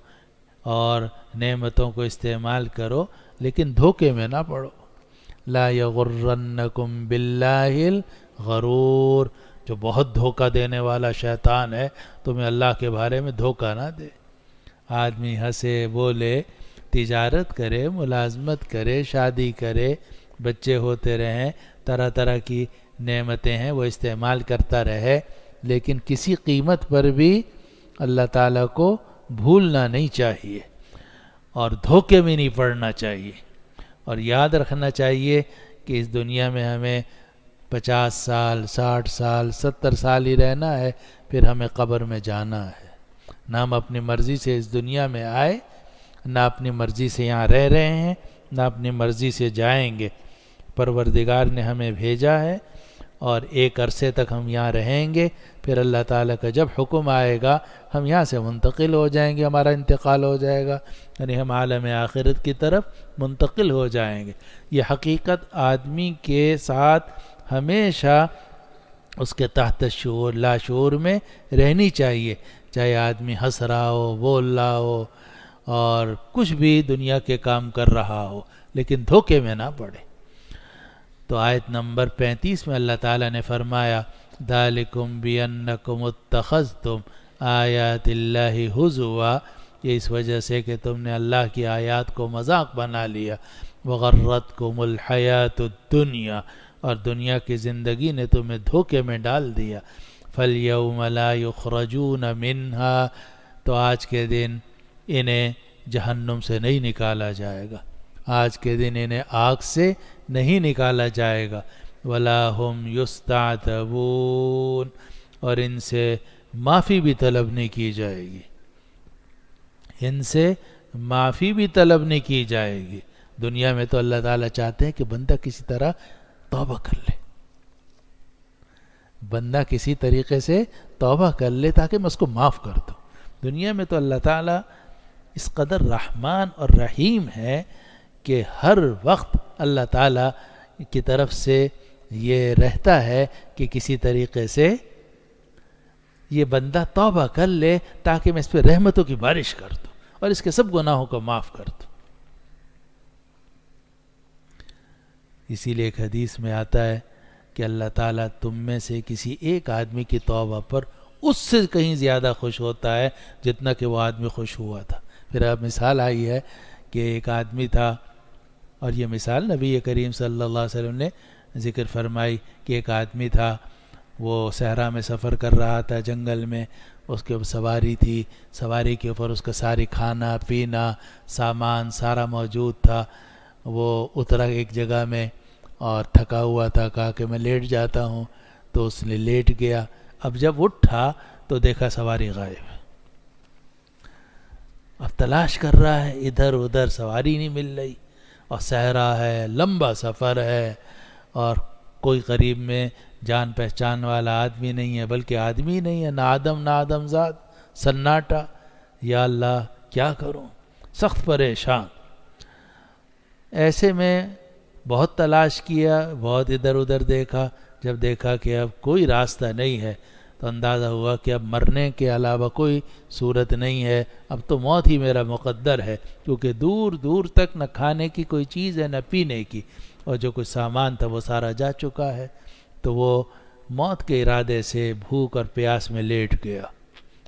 اور نعمتوں کو استعمال کرو، لیکن دھوکے میں نہ پڑو. لا یغرنکم باللہ الغرور، جو بہت دھوکہ دینے والا شیطان ہے، تمہیں اللہ کے بارے میں دھوکہ نہ دے. آدمی ہنسے بولے، تجارت کرے، ملازمت کرے، شادی کرے، بچے ہوتے رہیں، طرح طرح کی نعمتیں ہیں وہ استعمال کرتا رہے، لیکن کسی قیمت پر بھی اللہ تعالیٰ کو بھولنا نہیں چاہیے اور دھوکے میں نہیں پڑنا چاہیے. اور یاد رکھنا چاہیے کہ اس دنیا میں ہمیں 50 سال، 60 سال، 70 سال ہی رہنا ہے، پھر ہمیں قبر میں جانا ہے. نہ ہم اپنی مرضی سے اس دنیا میں آئے، نہ اپنی مرضی سے یہاں رہ رہے ہیں، نہ اپنی مرضی سے جائیں گے. پروردگار نے ہمیں بھیجا ہے اور ایک عرصے تک ہم یہاں رہیں گے، پھر اللہ تعالیٰ کا جب حکم آئے گا ہم یہاں سے منتقل ہو جائیں گے، ہمارا انتقال ہو جائے گا، یعنی ہم عالم آخرت کی طرف منتقل ہو جائیں گے. یہ حقیقت آدمی کے ساتھ ہمیشہ اس کے تحت شعور لاشعور میں رہنی چاہیے، چاہے آدمی ہنس رہا ہو، بول رہا ہو اور کچھ بھی دنیا کے کام کر رہا ہو، لیکن دھوکے میں نہ پڑے. تو آیت نمبر 35 میں اللہ تعالیٰ نے فرمایا ذالکم بانکم اتخذتم آیات اللہ ہزوا، یہ اس وجہ سے کہ تم نے اللہ کی آیات کو مذاق بنا لیا. وغرتکم الحیات الدنیا، اور دنیا کی زندگی نے تمہیں دھوکے میں ڈال دیا. فالیوم لا یخرجون منہا، تو آج کے دن انہیں جہنم سے نہیں نکالا جائے گا، آج کے دن انہیں آگ سے نہیں نکالا جائے گا. ولا ہم یستعتبون، اور ان سے معافی بھی طلب نہیں کی جائے گی، ان سے معافی بھی طلب نہیں کی جائے گی. دنیا میں تو اللہ تعالیٰ چاہتے ہیں کہ بندہ کسی طرح توبہ کر لے، بندہ کسی طریقے سے توبہ کر لے تاکہ میں اس کو معاف کر دوں. دنیا میں تو اللہ تعالیٰ اس قدر رحمان اور رحیم ہے کہ ہر وقت اللہ تعالیٰ کی طرف سے یہ رہتا ہے کہ کسی طریقے سے یہ بندہ توبہ کر لے تاکہ میں اس پہ رحمتوں کی بارش کر دوں اور اس کے سب گناہوں کو معاف کر دوں. اسی لیے ایک حدیث میں آتا ہے کہ اللہ تعالیٰ تم میں سے کسی ایک آدمی کی توبہ پر اس سے کہیں زیادہ خوش ہوتا ہے جتنا کہ وہ آدمی خوش ہوا تھا. پھر اب مثال آئی ہے کہ ایک آدمی تھا، اور یہ مثال نبی کریم صلی اللہ علیہ وسلم نے ذکر فرمائی کہ ایک آدمی تھا، وہ صحرا میں سفر کر رہا تھا، جنگل میں، اس کے اوپر سواری تھی، سواری کے اوپر اس کا ساری کھانا پینا سامان سارا موجود تھا. وہ اترا ایک جگہ میں اور تھکا ہوا تھا، کہا کہ میں لیٹ جاتا ہوں، تو اس نے لیٹ گیا. اب جب اٹھا تو دیکھا سواری غائب ہے. اب تلاش کر رہا ہے، ادھر ادھر سواری نہیں مل رہی، اور صحرا ہے، لمبا سفر ہے، اور کوئی قریب میں جان پہچان والا آدمی نہیں ہے، بلکہ آدمی نہیں ہے، نہ آدم نہ آدم زاد، سناٹا. یا اللہ کیا کروں، سخت پریشان. ایسے میں بہت تلاش کیا، بہت ادھر ادھر دیکھا. جب دیکھا کہ اب کوئی راستہ نہیں ہے تو اندازہ ہوا کہ اب مرنے کے علاوہ کوئی صورت نہیں ہے، اب تو موت ہی میرا مقدر ہے، کیونکہ دور دور تک نہ کھانے کی کوئی چیز ہے نہ پینے کی، اور جو کچھ سامان تھا وہ سارا جا چکا ہے. تو وہ موت کے ارادے سے بھوک اور پیاس میں لیٹ گیا.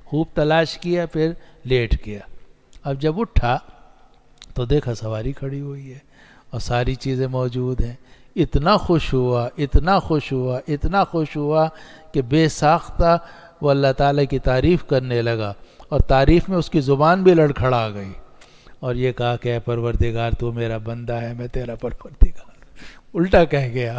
خوب تلاش کیا، پھر لیٹ گیا. اب جب اٹھا تو دیکھا سواری کھڑی ہوئی ہے اور ساری چیزیں موجود ہیں. اتنا خوش ہوا، اتنا خوش ہوا، اتنا خوش ہوا کہ بے ساختہ وہ اللہ تعالیٰ کی تعریف کرنے لگا، اور تعریف میں اس کی زبان بھی لڑکھڑا گئی، اور یہ کہا کہ اے پروردگار تو میرا بندہ ہے، میں تیرا پروردگار. الٹا کہہ گیا.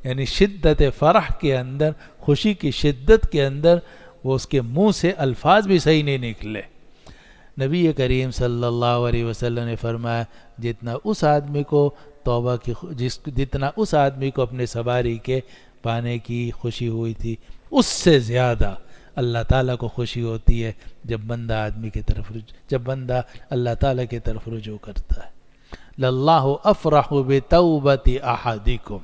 یعنی شدت فرح کے اندر، خوشی کی شدت کے اندر وہ اس کے منہ سے الفاظ بھی صحیح نہیں نکلے. نبی کریم صلی اللہ علیہ وسلم نے فرمایا جتنا اس آدمی کو توبہ کی جتنا اس آدمی کو اپنے سواری کے پانے کی خوشی ہوئی تھی، اس سے زیادہ اللہ تعالیٰ کو خوشی ہوتی ہے جب بندہ اللہ تعالیٰ کی طرف رجوع کرتا ہے. للہ افرح بتوبۃ احدکم،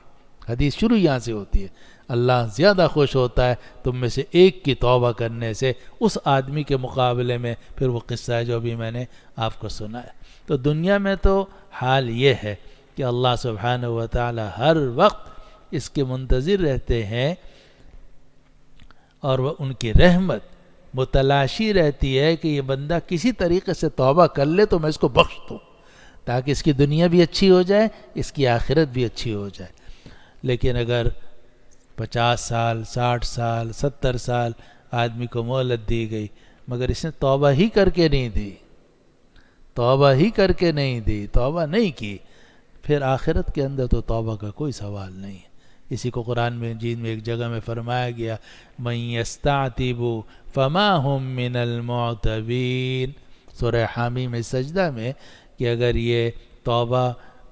حدیث شروع یہاں سے ہوتی ہے. اللہ زیادہ خوش ہوتا ہے تم میں سے ایک کی توبہ کرنے سے اس آدمی کے مقابلے میں. پھر وہ قصہ ہے جو ابھی میں نے آپ کو سنا ہے. تو دنیا میں تو حال یہ ہے کہ اللہ سبحانہ و تعالی ہر وقت اس کے منتظر رہتے ہیں، اور وہ ان کی رحمت متلاشی رہتی ہے کہ یہ بندہ کسی طریقے سے توبہ کر لے تو میں اس کو بخش دوں، تاکہ اس کی دنیا بھی اچھی ہو جائے، اس کی آخرت بھی اچھی ہو جائے. لیکن اگر 50 سال 60 سال 70 سال آدمی کو مہلت دی گئی مگر اس نے توبہ ہی کر کے نہیں دی، توبہ نہیں کی، پھر آخرت کے اندر تو توبہ کا کوئی سوال نہیں ہے. اسی کو قرآن مجید میں ایک جگہ میں فرمایا گیا مَن يَسْتَعْتِبُ فَمَا هُم مِّنَ الْمُعْتَبِينَ. سورہ حامی میں سجدہ میں کہ اگر یہ توبہ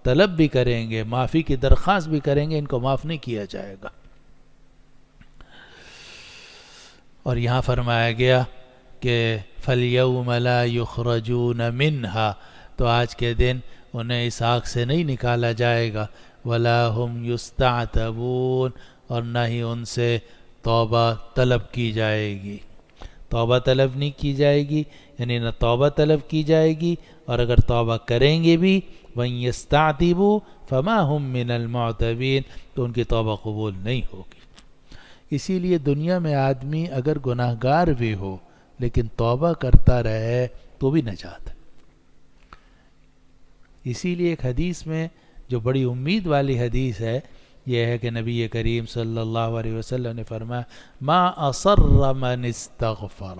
طلب بھی کریں گے، معافی کی درخواست بھی کریں گے، ان کو معاف نہیں کیا جائے گا. اور یہاں فرمایا گیا کہ فَالْيَوْمَ لَا يُخْرَجُونَ مِنْهَا، تو آج کے دن انہیں اس آگ سے نہیں نکالا جائے گا. وَلَا هُمْ يُسْتَعْتَبُونَ، اور نہ ہی ان سے توبہ طلب کی جائے گی. توبہ طلب نہیں کی جائے گی، یعنی نہ توبہ طلب کی جائے گی، اور اگر توبہ کریں گے بھی وَإِن يَسْتَعْتِبُوا فَمَا هُم مِّنَ الْمُعْتَبِينَ، تو ان کی توبہ قبول نہیں ہوگی. اسی لیے دنیا میں آدمی اگر گناہ گار بھی ہو لیکن توبہ کرتا رہے تو بھی نجات ہے. اسی لیے ایک حدیث میں جو بڑی امید والی حدیث ہے یہ ہے کہ نبی کریم صلی اللہ علیہ وسلم نے فرمایا ما اصر من استغفر،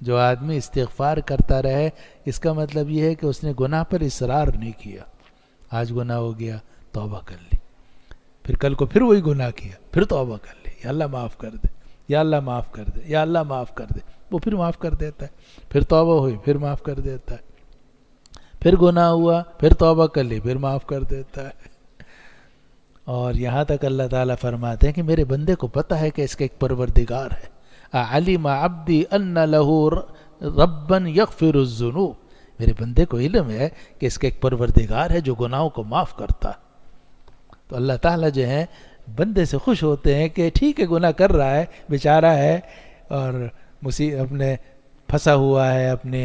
جو آدمی استغفار کرتا رہے، اس کا مطلب یہ ہے کہ اس نے گناہ پر اصرار نہیں کیا. آج گناہ ہو گیا، توبہ کر لی، پھر کل کو پھر وہی گناہ کیا، پھر توبہ کر لی، یا اللہ معاف کر دے، یا اللہ معاف کر دے، یا اللہ معاف کر دے. وہ پھر معاف کر دیتا ہے، پھر توبہ ہوئی پھر معاف کر دیتا ہے، پھر گناہ ہوا پھر توبہ کر لی پھر معاف کر دیتا ہے. اور یہاں تک اللہ تعالیٰ فرماتے ہیں کہ میرے بندے کو پتہ ہے کہ اس کا ایک پروردگار ہے. علم عبدی ان له ربا یغفر الذنوب، میرے بندے کو علم ہے کہ اس کا ایک پروردگار ہے جو گناہوں کو معاف کرتا. تو اللہ تعالیٰ جو ہے بندے سے خوش ہوتے ہیں کہ ٹھیک ہے گناہ کر رہا ہے، بیچارہ ہے، اور اپنے پھنسا ہوا ہے اپنے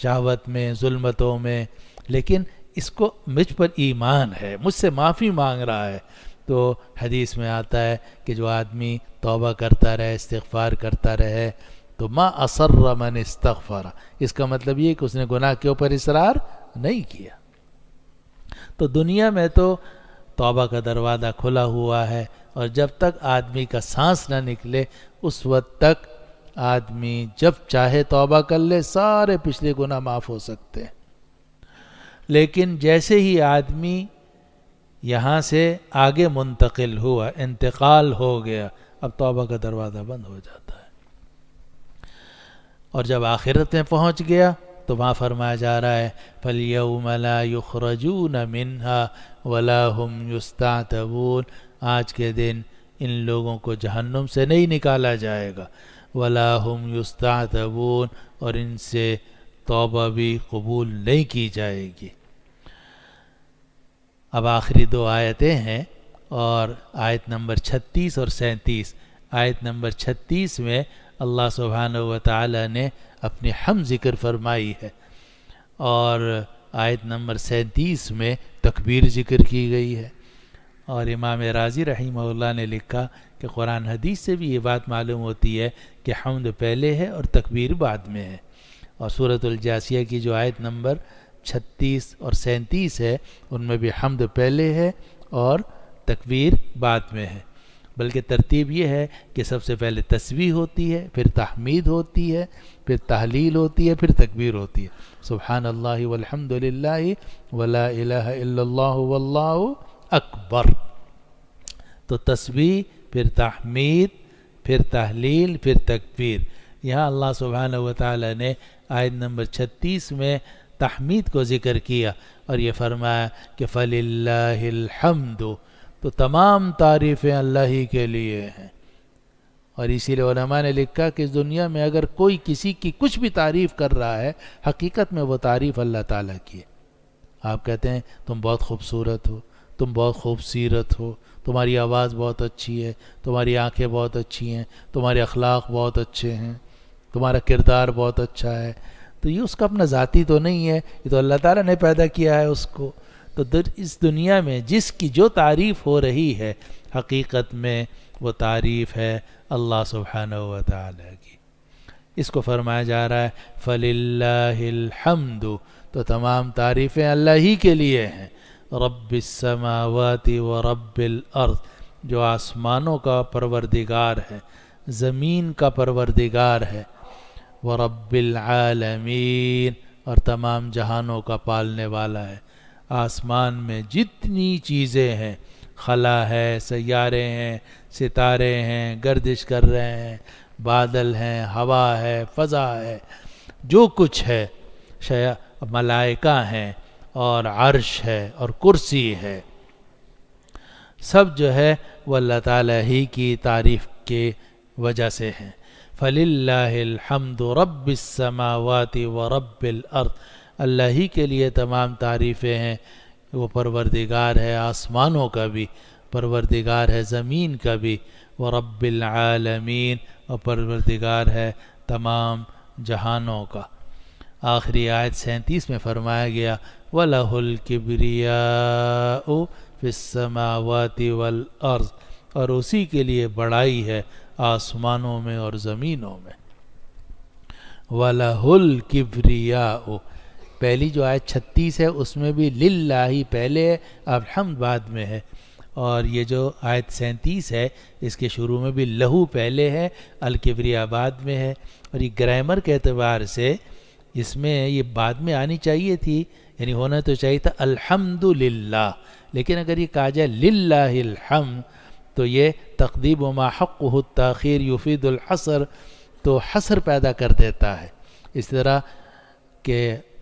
شہوت میں، ظلمتوں میں، لیکن اس کو مجھ پر ایمان ہے، مجھ سے معافی مانگ رہا ہے. تو حدیث میں آتا ہے کہ جو آدمی توبہ کرتا رہے، استغفار کرتا رہے، تو ما اصر من استغفر، اس کا مطلب یہ کہ اس نے گناہ کے اوپر اصرار نہیں کیا. تو دنیا میں تو توبہ کا دروازہ کھلا ہوا ہے، اور جب تک آدمی کا سانس نہ نکلے اس وقت تک آدمی جب چاہے توبہ کر لے، سارے پچھلے گناہ معاف ہو سکتے ہیں. لیکن جیسے ہی آدمی یہاں سے آگے منتقل ہوا، انتقال ہو گیا، اب توبہ کا دروازہ بند ہو جاتا ہے. اور جب آخرت میں پہنچ گیا تو وہاں فرمایا جا رہا ہے فَالْيَوْمَ لَا يُخْرَجُونَ مِنْهَا وَلَا هُمْ يُسْتَعْتَبُونَ، آج کے دن ان لوگوں کو جہنم سے نہیں نکالا جائے گا، وَلَا هُمْ يُسْتَعْتَبُونَ، اور ان سے توبہ بھی قبول نہیں کی جائے گی. اب آخری دو آیتیں ہیں، اور آیت نمبر 36 اور 37. آیت نمبر 36 میں اللہ سبحانہ و تعالی نے اپنی حمد ذکر فرمائی ہے، اور آیت نمبر 37 میں تکبیر ذکر کی گئی ہے. اور امام رازی رحمہ اللہ نے لکھا کہ قرآن حدیث سے بھی یہ بات معلوم ہوتی ہے کہ حمد پہلے ہے اور تکبیر بعد میں ہے. اور سورۃ الجاثیہ کی جو آیت نمبر 36 اور 37 ہے ان میں بھی حمد پہلے ہے اور تکبیر بعد میں ہے، بلکہ ترتیب یہ ہے کہ سب سے پہلے تسبیح ہوتی ہے، پھر تحمید ہوتی ہے، پھر تحلیل ہوتی ہے، پھر تکبیر ہوتی ہے، سبحان اللہ والحمد للہ ولا الہ الا اللہ واللہ اکبر۔ تو تسبیح، پھر تحمید، پھر تحلیل، پھر تکبیر۔ یہاں اللہ سبحانہ وتعالی نے آیت نمبر 36 میں تحمید کو ذکر کیا اور یہ فرمایا کہ فَلِلَّهِ الْحَمْدُ، تو تمام تعریفیں اللہ ہی کے لیے ہیں۔ اور اسی لیے علماء نے لکھا کہ اس دنیا میں اگر کوئی کسی کی کچھ بھی تعریف کر رہا ہے، حقیقت میں وہ تعریف اللہ تعالیٰ کی ہے۔ آپ کہتے ہیں تم بہت خوبصورت ہو، تم بہت خوبصیرت ہو، تمہاری آواز بہت اچھی ہے، تمہاری آنکھیں بہت اچھی ہیں، تمہارے اخلاق بہت اچھے ہیں، تمہارا کردار بہت اچھا ہے، تو یہ اس کا اپنا ذاتی تو نہیں ہے، یہ تو اللہ تعالیٰ نے پیدا کیا ہے اس کو۔ تو اس دنیا میں جس کی جو تعریف ہو رہی ہے، حقیقت میں وہ تعریف ہے اللہ سبحانہ و تعالیٰ کی۔ اس کو فرمایا جا رہا ہے فَلِلَّهِ الْحَمْدُ، تو تمام تعریفیں اللہ ہی کے لیے ہیں، رب السماوات و رب الارض، جو آسمانوں کا پروردگار ہے، زمین کا پروردگار ہے، ورب العالمین، اور تمام جہانوں کا پالنے والا ہے۔ آسمان میں جتنی چیزیں ہیں، خلا ہے، سیارے ہیں، ستارے ہیں، گردش کر رہے ہیں، بادل ہیں، ہوا ہے، فضا ہے، جو کچھ ہے، ملائکہ ہیں اور عرش ہے اور کرسی ہے، سب جو ہے وہ اللہ تعالیٰ ہی کی تعریف کی وجہ سے ہیں۔ فَلِلَّهِ الْحَمْدُ رَبِّ السَّمَاوَاتِ وَرَبِّ الْأَرْضِ، اللہ ہی کے لیے تمام تعریفیں ہیں، وہ پروردگار ہے آسمانوں کا بھی، پروردگار ہے زمین کا بھی، وَرَبِّ الْعَالَمِينَ، اور پروردگار ہے تمام جہانوں کا۔ آخری آیت 37 میں فرمایا گیا وَلَهُ الْكِبْرِيَاءُ فِي السَّمَاوَاتِ وَالْأَرْضِ، اور اسی کے لیے بڑائی ہے آسمانوں میں اور زمینوں میں۔ وَلَهُ الْكِبْرِيَاءُ، پہلی جو آیت 36 ہے اس میں بھی للہ پہلے ہے، الحمد بعد میں ہے، اور یہ جو آیت 37 ہے اس کے شروع میں بھی لہو پہلے ہے، الکبریا بعد میں ہے، اور یہ گرامر کے اعتبار سے اس میں یہ بعد میں آنی چاہیے تھی، یعنی ہونا تو چاہیے تھا الحمد للہ، لیکن اگر یہ کہا جائے للہ الحمد تو یہ تقدیم ما حقہ التاخیر یفید الحصر، تو حصر پیدا کر دیتا ہے، اس طرح کہ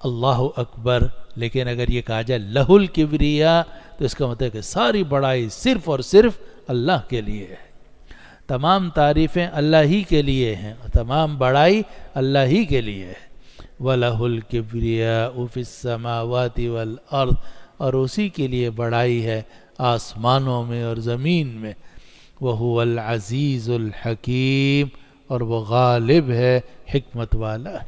اللہ اکبر، لیکن اگر یہ کہا جائے لہ الکبریا تو اس کا مطلب ہے کہ ساری بڑائی صرف اور صرف اللہ کے لیے ہے، تمام تعریفیں اللہ ہی کے لیے ہیں، تمام بڑائی اللہ ہی کے لیے ہے۔ وَلَهُ الْكِبْرِيَاءُ فِي السَّمَاوَاتِ وَالْأَرْضِ، اور اسی کے لیے بڑائی ہے آسمانوں میں اور زمین میں۔ وَهُوَ الْعَزِيزُ الْحَكِيمُ، اور وہ غالب ہے، حکمت والا ہے۔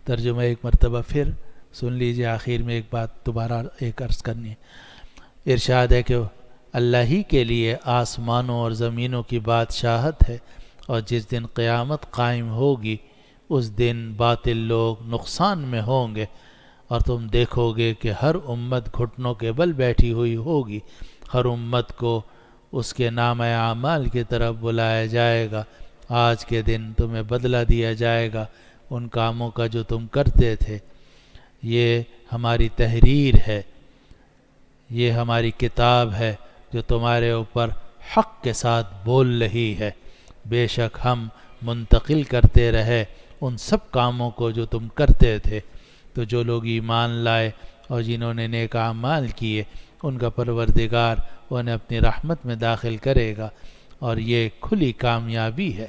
ترجمہ ایک مرتبہ پھر سن لیجئے، آخر میں ایک بات دوبارہ ایک عرض کرنی ہے۔ ارشاد ہے کہ اللہ ہی کے لیے آسمانوں اور زمینوں کی بادشاہت ہے، اور جس دن قیامت قائم ہوگی اس دن باطل لوگ نقصان میں ہوں گے، اور تم دیکھو گے کہ ہر امت گھٹنوں کے بل بیٹھی ہوئی ہوگی، ہر امت کو اس کے نام اعمال کی طرف بلایا جائے گا، آج کے دن تمہیں بدلہ دیا جائے گا ان کاموں کا جو تم کرتے تھے، یہ ہماری تحریر ہے، یہ ہماری کتاب ہے جو تمہارے اوپر حق کے ساتھ بول رہی ہے، بے شک ہم منتقل کرتے رہے ان سب کاموں کو جو تم کرتے تھے، تو جو لوگ ایمان لائے اور جنہوں نے نیک اعمال کیے ان کا پروردگار انہیں اپنی رحمت میں داخل کرے گا، اور یہ کھلی کامیابی ہے۔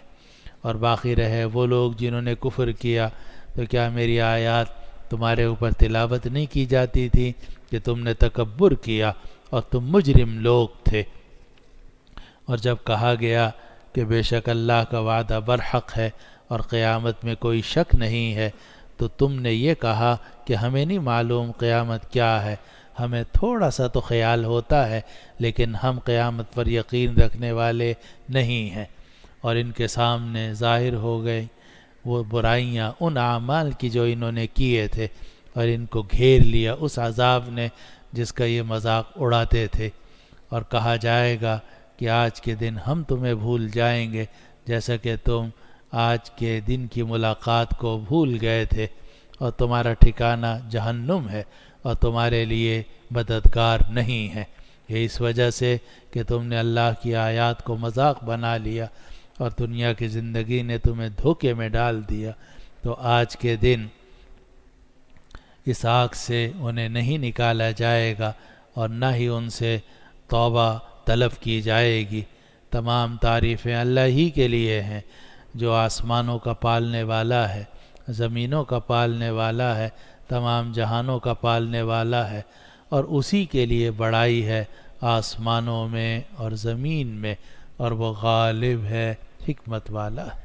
اور باقی رہے وہ لوگ جنہوں نے کفر کیا، تو کیا میری آیات تمہارے اوپر تلاوت نہیں کی جاتی تھی کہ تم نے تکبر کیا اور تم مجرم لوگ تھے۔ اور جب کہا گیا کہ بے شک اللہ کا وعدہ برحق ہے اور قیامت میں کوئی شک نہیں ہے، تو تم نے یہ کہا کہ ہمیں نہیں معلوم قیامت کیا ہے، ہمیں تھوڑا سا تو خیال ہوتا ہے لیکن ہم قیامت پر یقین رکھنے والے نہیں ہیں۔ اور ان کے سامنے ظاہر ہو گئی وہ برائیاں ان اعمال کی جو انہوں نے کیے تھے، اور ان کو گھیر لیا اس عذاب نے جس کا یہ مذاق اڑاتے تھے، اور کہا جائے گا کہ آج کے دن ہم تمہیں بھول جائیں گے جیسا کہ تم آج کے دن کی ملاقات کو بھول گئے تھے، اور تمہارا ٹھکانہ جہنم ہے اور تمہارے لیے مددگار نہیں ہے۔ یہ اس وجہ سے کہ تم نے اللہ کی آیات کو مذاق بنا لیا اور دنیا کی زندگی نے تمہیں دھوکے میں ڈال دیا، تو آج کے دن اس آگ سے انہیں نہیں نکالا جائے گا اور نہ ہی ان سے توبہ طلب کی جائے گی۔ تمام تعریفیں اللہ ہی کے لیے ہیں جو آسمانوں کا پالنے والا ہے، زمینوں کا پالنے والا ہے، تمام جہانوں کا پالنے والا ہے، اور اسی کے لیے بڑائی ہے آسمانوں میں اور زمین میں، اور وہ غالب ہے، حکمت والا ہے۔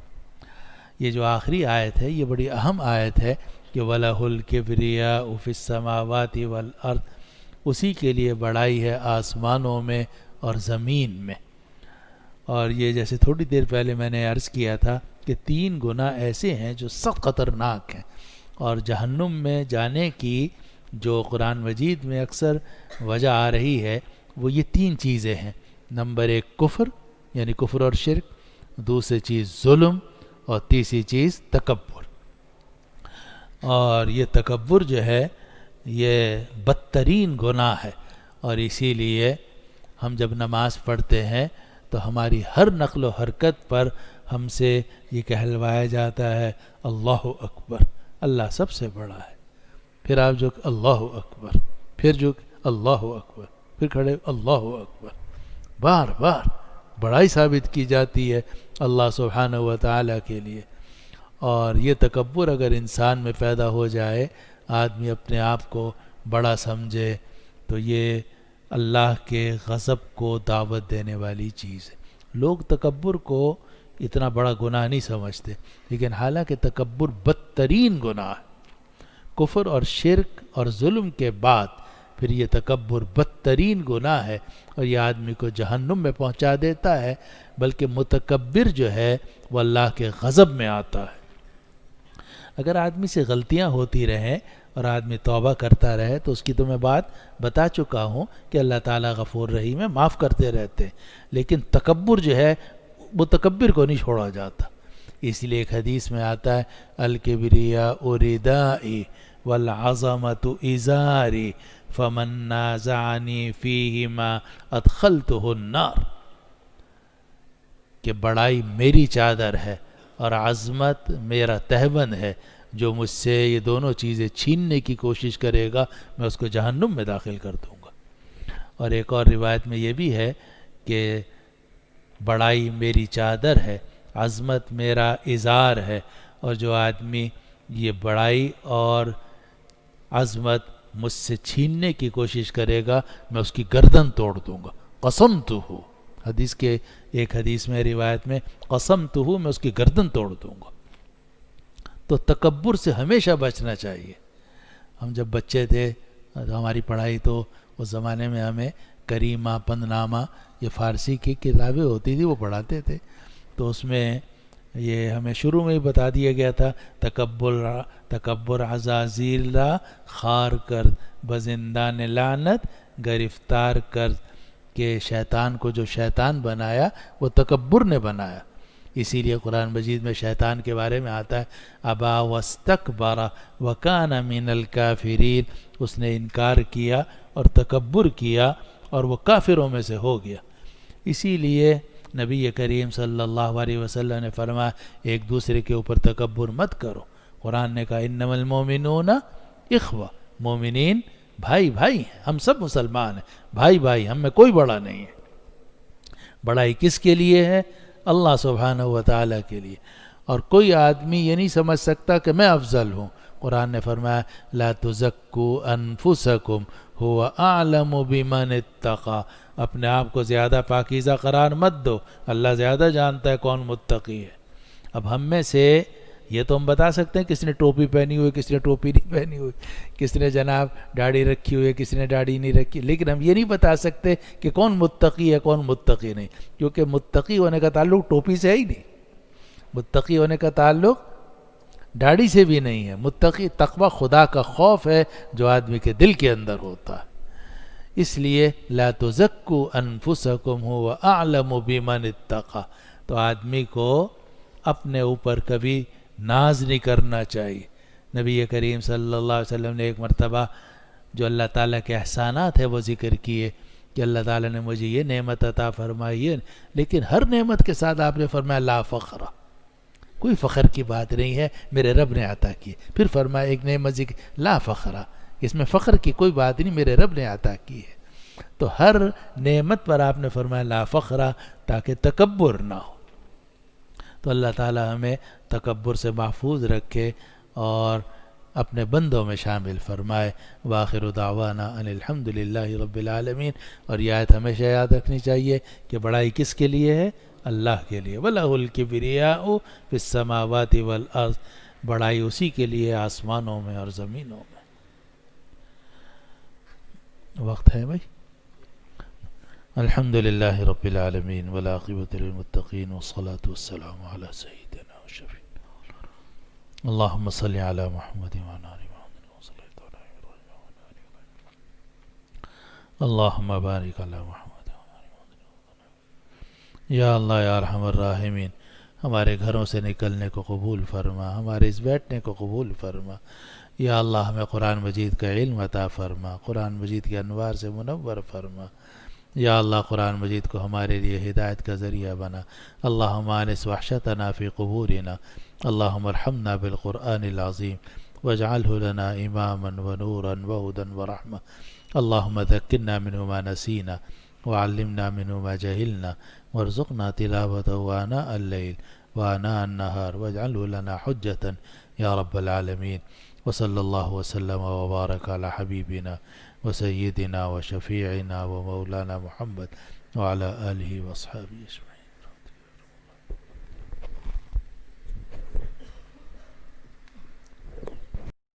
یہ جو آخری آیت ہے یہ بڑی اہم آیت ہے کہ وَلَهُ الْكِبْرِيَاءُ فِي السَّمَاوَاتِ وَالْأَرْضِ، اسی کے لیے بڑائی ہے آسمانوں میں اور زمین میں۔ اور یہ جیسے تھوڑی دیر پہلے میں نے عرض کیا تھا کہ 3 گناہ ایسے ہیں جو سخت خطرناک ہیں، اور جہنم میں جانے کی جو قرآن مجید میں اکثر وجہ آ رہی ہے وہ یہ 3 چیزیں ہیں۔ نمبر 1 کفر، یعنی کفر اور شرک، دوسری چیز ظلم، اور تیسری چیز تکبر۔ اور یہ تکبر جو ہے یہ بدترین گناہ ہے، اور اسی لیے ہم جب نماز پڑھتے ہیں تو ہماری ہر نقل و حرکت پر ہم سے یہ کہلوایا جاتا ہے اللہ اکبر، اللہ سب سے بڑا ہے، پھر آپ جو اللہ اکبر، پھر جو اللہ اکبر، پھر کھڑے اللہ اکبر، بار بار بڑائی ثابت کی جاتی ہے اللہ سبحانہ و تعالیٰ کے لیے۔ اور یہ تکبر اگر انسان میں پیدا ہو جائے، آدمی اپنے آپ کو بڑا سمجھے، تو یہ اللہ کے غضب کو دعوت دینے والی چیز ہے۔ لوگ تکبر کو اتنا بڑا گناہ نہیں سمجھتے، لیکن حالانکہ تکبر بدترین گناہ ہے۔ کفر اور شرک اور ظلم کے بعد پھر یہ تکبر بدترین گناہ ہے، اور یہ آدمی کو جہنم میں پہنچا دیتا ہے، بلکہ متکبر جو ہے وہ اللہ کے غضب میں آتا ہے۔ اگر آدمی سے غلطیاں ہوتی رہیں اور آدمی توبہ کرتا رہے تو اس کی تو میں بات بتا چکا ہوں کہ اللہ تعالیٰ غفور رحیم ہے، معاف کرتے رہتے ہیں، لیکن تکبر جو ہے متکبر کو نہیں چھوڑا جاتا۔ اس لیے ایک حدیث میں آتا ہے الکبریاء ردائی والعظمۃ ازاری فمن نازعنی فیہما ادخلتہ النار، کہ بڑائی میری چادر ہے اور عظمت میرا تہبند ہے، جو مجھ سے یہ دونوں چیزیں چھیننے کی کوشش کرے گا میں اس کو جہنم میں داخل کر دوں گا۔ اور ایک اور روایت میں یہ بھی ہے کہ بڑائی میری چادر ہے، عظمت میرا ازار ہے، اور جو آدمی یہ بڑائی اور عظمت مجھ سے چھیننے کی کوشش کرے گا میں اس کی گردن توڑ دوں گا۔ قسمتہ، حدیث کے ایک حدیث میں روایت میں قسمتہ، میں اس کی گردن توڑ دوں گا۔ تو تکبر سے ہمیشہ بچنا چاہیے۔ ہم جب بچے تھے ہماری پڑھائی تو اس زمانے میں ہمیں کریمہ، پندنامہ، یہ فارسی کی کتابیں ہوتی تھی وہ پڑھاتے تھے، تو اس میں یہ ہمیں شروع میں ہی بتا دیا گیا تھا تکبر عزازیل را خار کر بزندان لعنت گرفتار کر، کہ شیطان کو جو شیطان بنایا وہ تکبر نے بنایا۔ اسی لیے قرآن مجید میں شیطان کے بارے میں آتا ہے ابا واستکبر وکان من الکافرین، اس نے انکار کیا اور تکبر کیا اور وہ کافروں میں سے ہو گیا۔ اسی لیے نبی کریم صلی اللہ علیہ وسلم نے فرمایا ایک دوسرے کے اوپر تکبر مت کرو۔ قرآن نے کہا انما المؤمنون اخوہ، مومنین بھائی بھائی ہیں، ہم سب مسلمان ہیں، بھائی بھائی، ہم میں کوئی بڑا نہیں ہے۔ بڑائی کس کے لیے ہے؟ اللہ سبحانہ و تعالیٰ کے لیے، اور کوئی آدمی یہ نہیں سمجھ سکتا کہ میں افضل ہوں۔ قرآن نے فرمایا لا تزکوا انفسکم هو اعلم بمن اتقى، اپنے آپ کو زیادہ پاکیزہ قرار مت دو، اللہ زیادہ جانتا ہے کون متقی ہے۔ اب ہم میں سے یہ تو ہم بتا سکتے ہیں کس نے ٹوپی پہنی ہوئی، کس نے ٹوپی نہیں پہنی ہوئی، کس نے جناب داڑھی رکھی ہوئی ہے، کس نے داڑھی نہیں رکھی، لیکن ہم یہ نہیں بتا سکتے کہ کون متقی ہے کون متقی نہیں، کیونکہ متقی ہونے کا تعلق ٹوپی سے ہے ہی نہیں، متقی ہونے کا تعلق داڑھی سے بھی نہیں ہے. متقی تقوی خدا کا خوف ہے جو آدمی کے دل کے اندر ہوتا ہے. اس لیے لا تزکوا انفسکم هو اعلم بمن اتقى. تو آدمی کو اپنے اوپر کبھی ناز نہیں کرنا چاہیے. نبی کریم صلی اللہ علیہ وسلم نے ایک مرتبہ جو اللہ تعالیٰ کے احسانات ہیں وہ ذکر کیے کہ اللہ تعالیٰ نے مجھے یہ نعمت عطا فرمائی ہے، لیکن ہر نعمت کے ساتھ آپ نے فرمایا لا فخر، کوئی فخر کی بات نہیں ہے، میرے رب نے عطا کی. پھر فرمایا ایک نعمت ذکر لا فخر، اس میں فخر کی کوئی بات نہیں، میرے رب نے عطا کی ہے. تو ہر نعمت پر آپ نے فرمایا لا فخر تاکہ تکبر نہ ہو. تو اللہ تعالی ہمیں تکبر سے محفوظ رکھے اور اپنے بندوں میں شامل فرمائے. وآخر دعوانا ان الحمدللہ رب العالمین. اور یہ آیت ہمیشہ یاد رکھنی چاہیے کہ بڑائی کس کے لیے ہے؟ اللہ کے لیے. وَلَهُ الْكِبْرِيَاءُ فِي السَّمَاوَاتِ وَالْأَرْضِ. بڑائی اسی کے لیے آسمانوں میں اور زمینوں میں. وقت ہے بھائی. الحمدللہ رب العالمین والعاقبۃ للمتقین والصلاة والسلام علی سیدنا وشفیع. اللہم صلی علی محمد وعلی آل محمد وصلیت علی ابراہیم وعلی آل ابراہیم. اللہم بارک علی محمد وعلی محمد. یا اللہ یا ارحم الراحمین، ہمارے گھروں سے نکلنے کو قبول فرما، ہمارے اس بیٹھنے کو قبول فرما. یا اللہ ہمیں قرآن مجید کا علم عطا فرما، قرآن مجید کے انوار سے منور فرما. یا اللہ قرآن مجید کو ہمارے لیے ہدایت کا ذریعہ بنا. اللہم آنس وحشتنا فی قبورنا. اللہم ارحمنا بالقرآن العظیم واجعلہ لنا اماما ونورا وہدا ورحمہ. اللہم ذکرنا منہ ما نسینا وعلمنا منہ ما جہلنا وارزقنا تلاوته آناء اللیل وآناء النہار واجعلہ لنا حجتا یا رب العالمین. وصلی اللہ وسلم وبارک علی حبیبنا وسیدنا وشفیعنا ومولانا محمد وعلى آلہ واصحابہ اجمعین.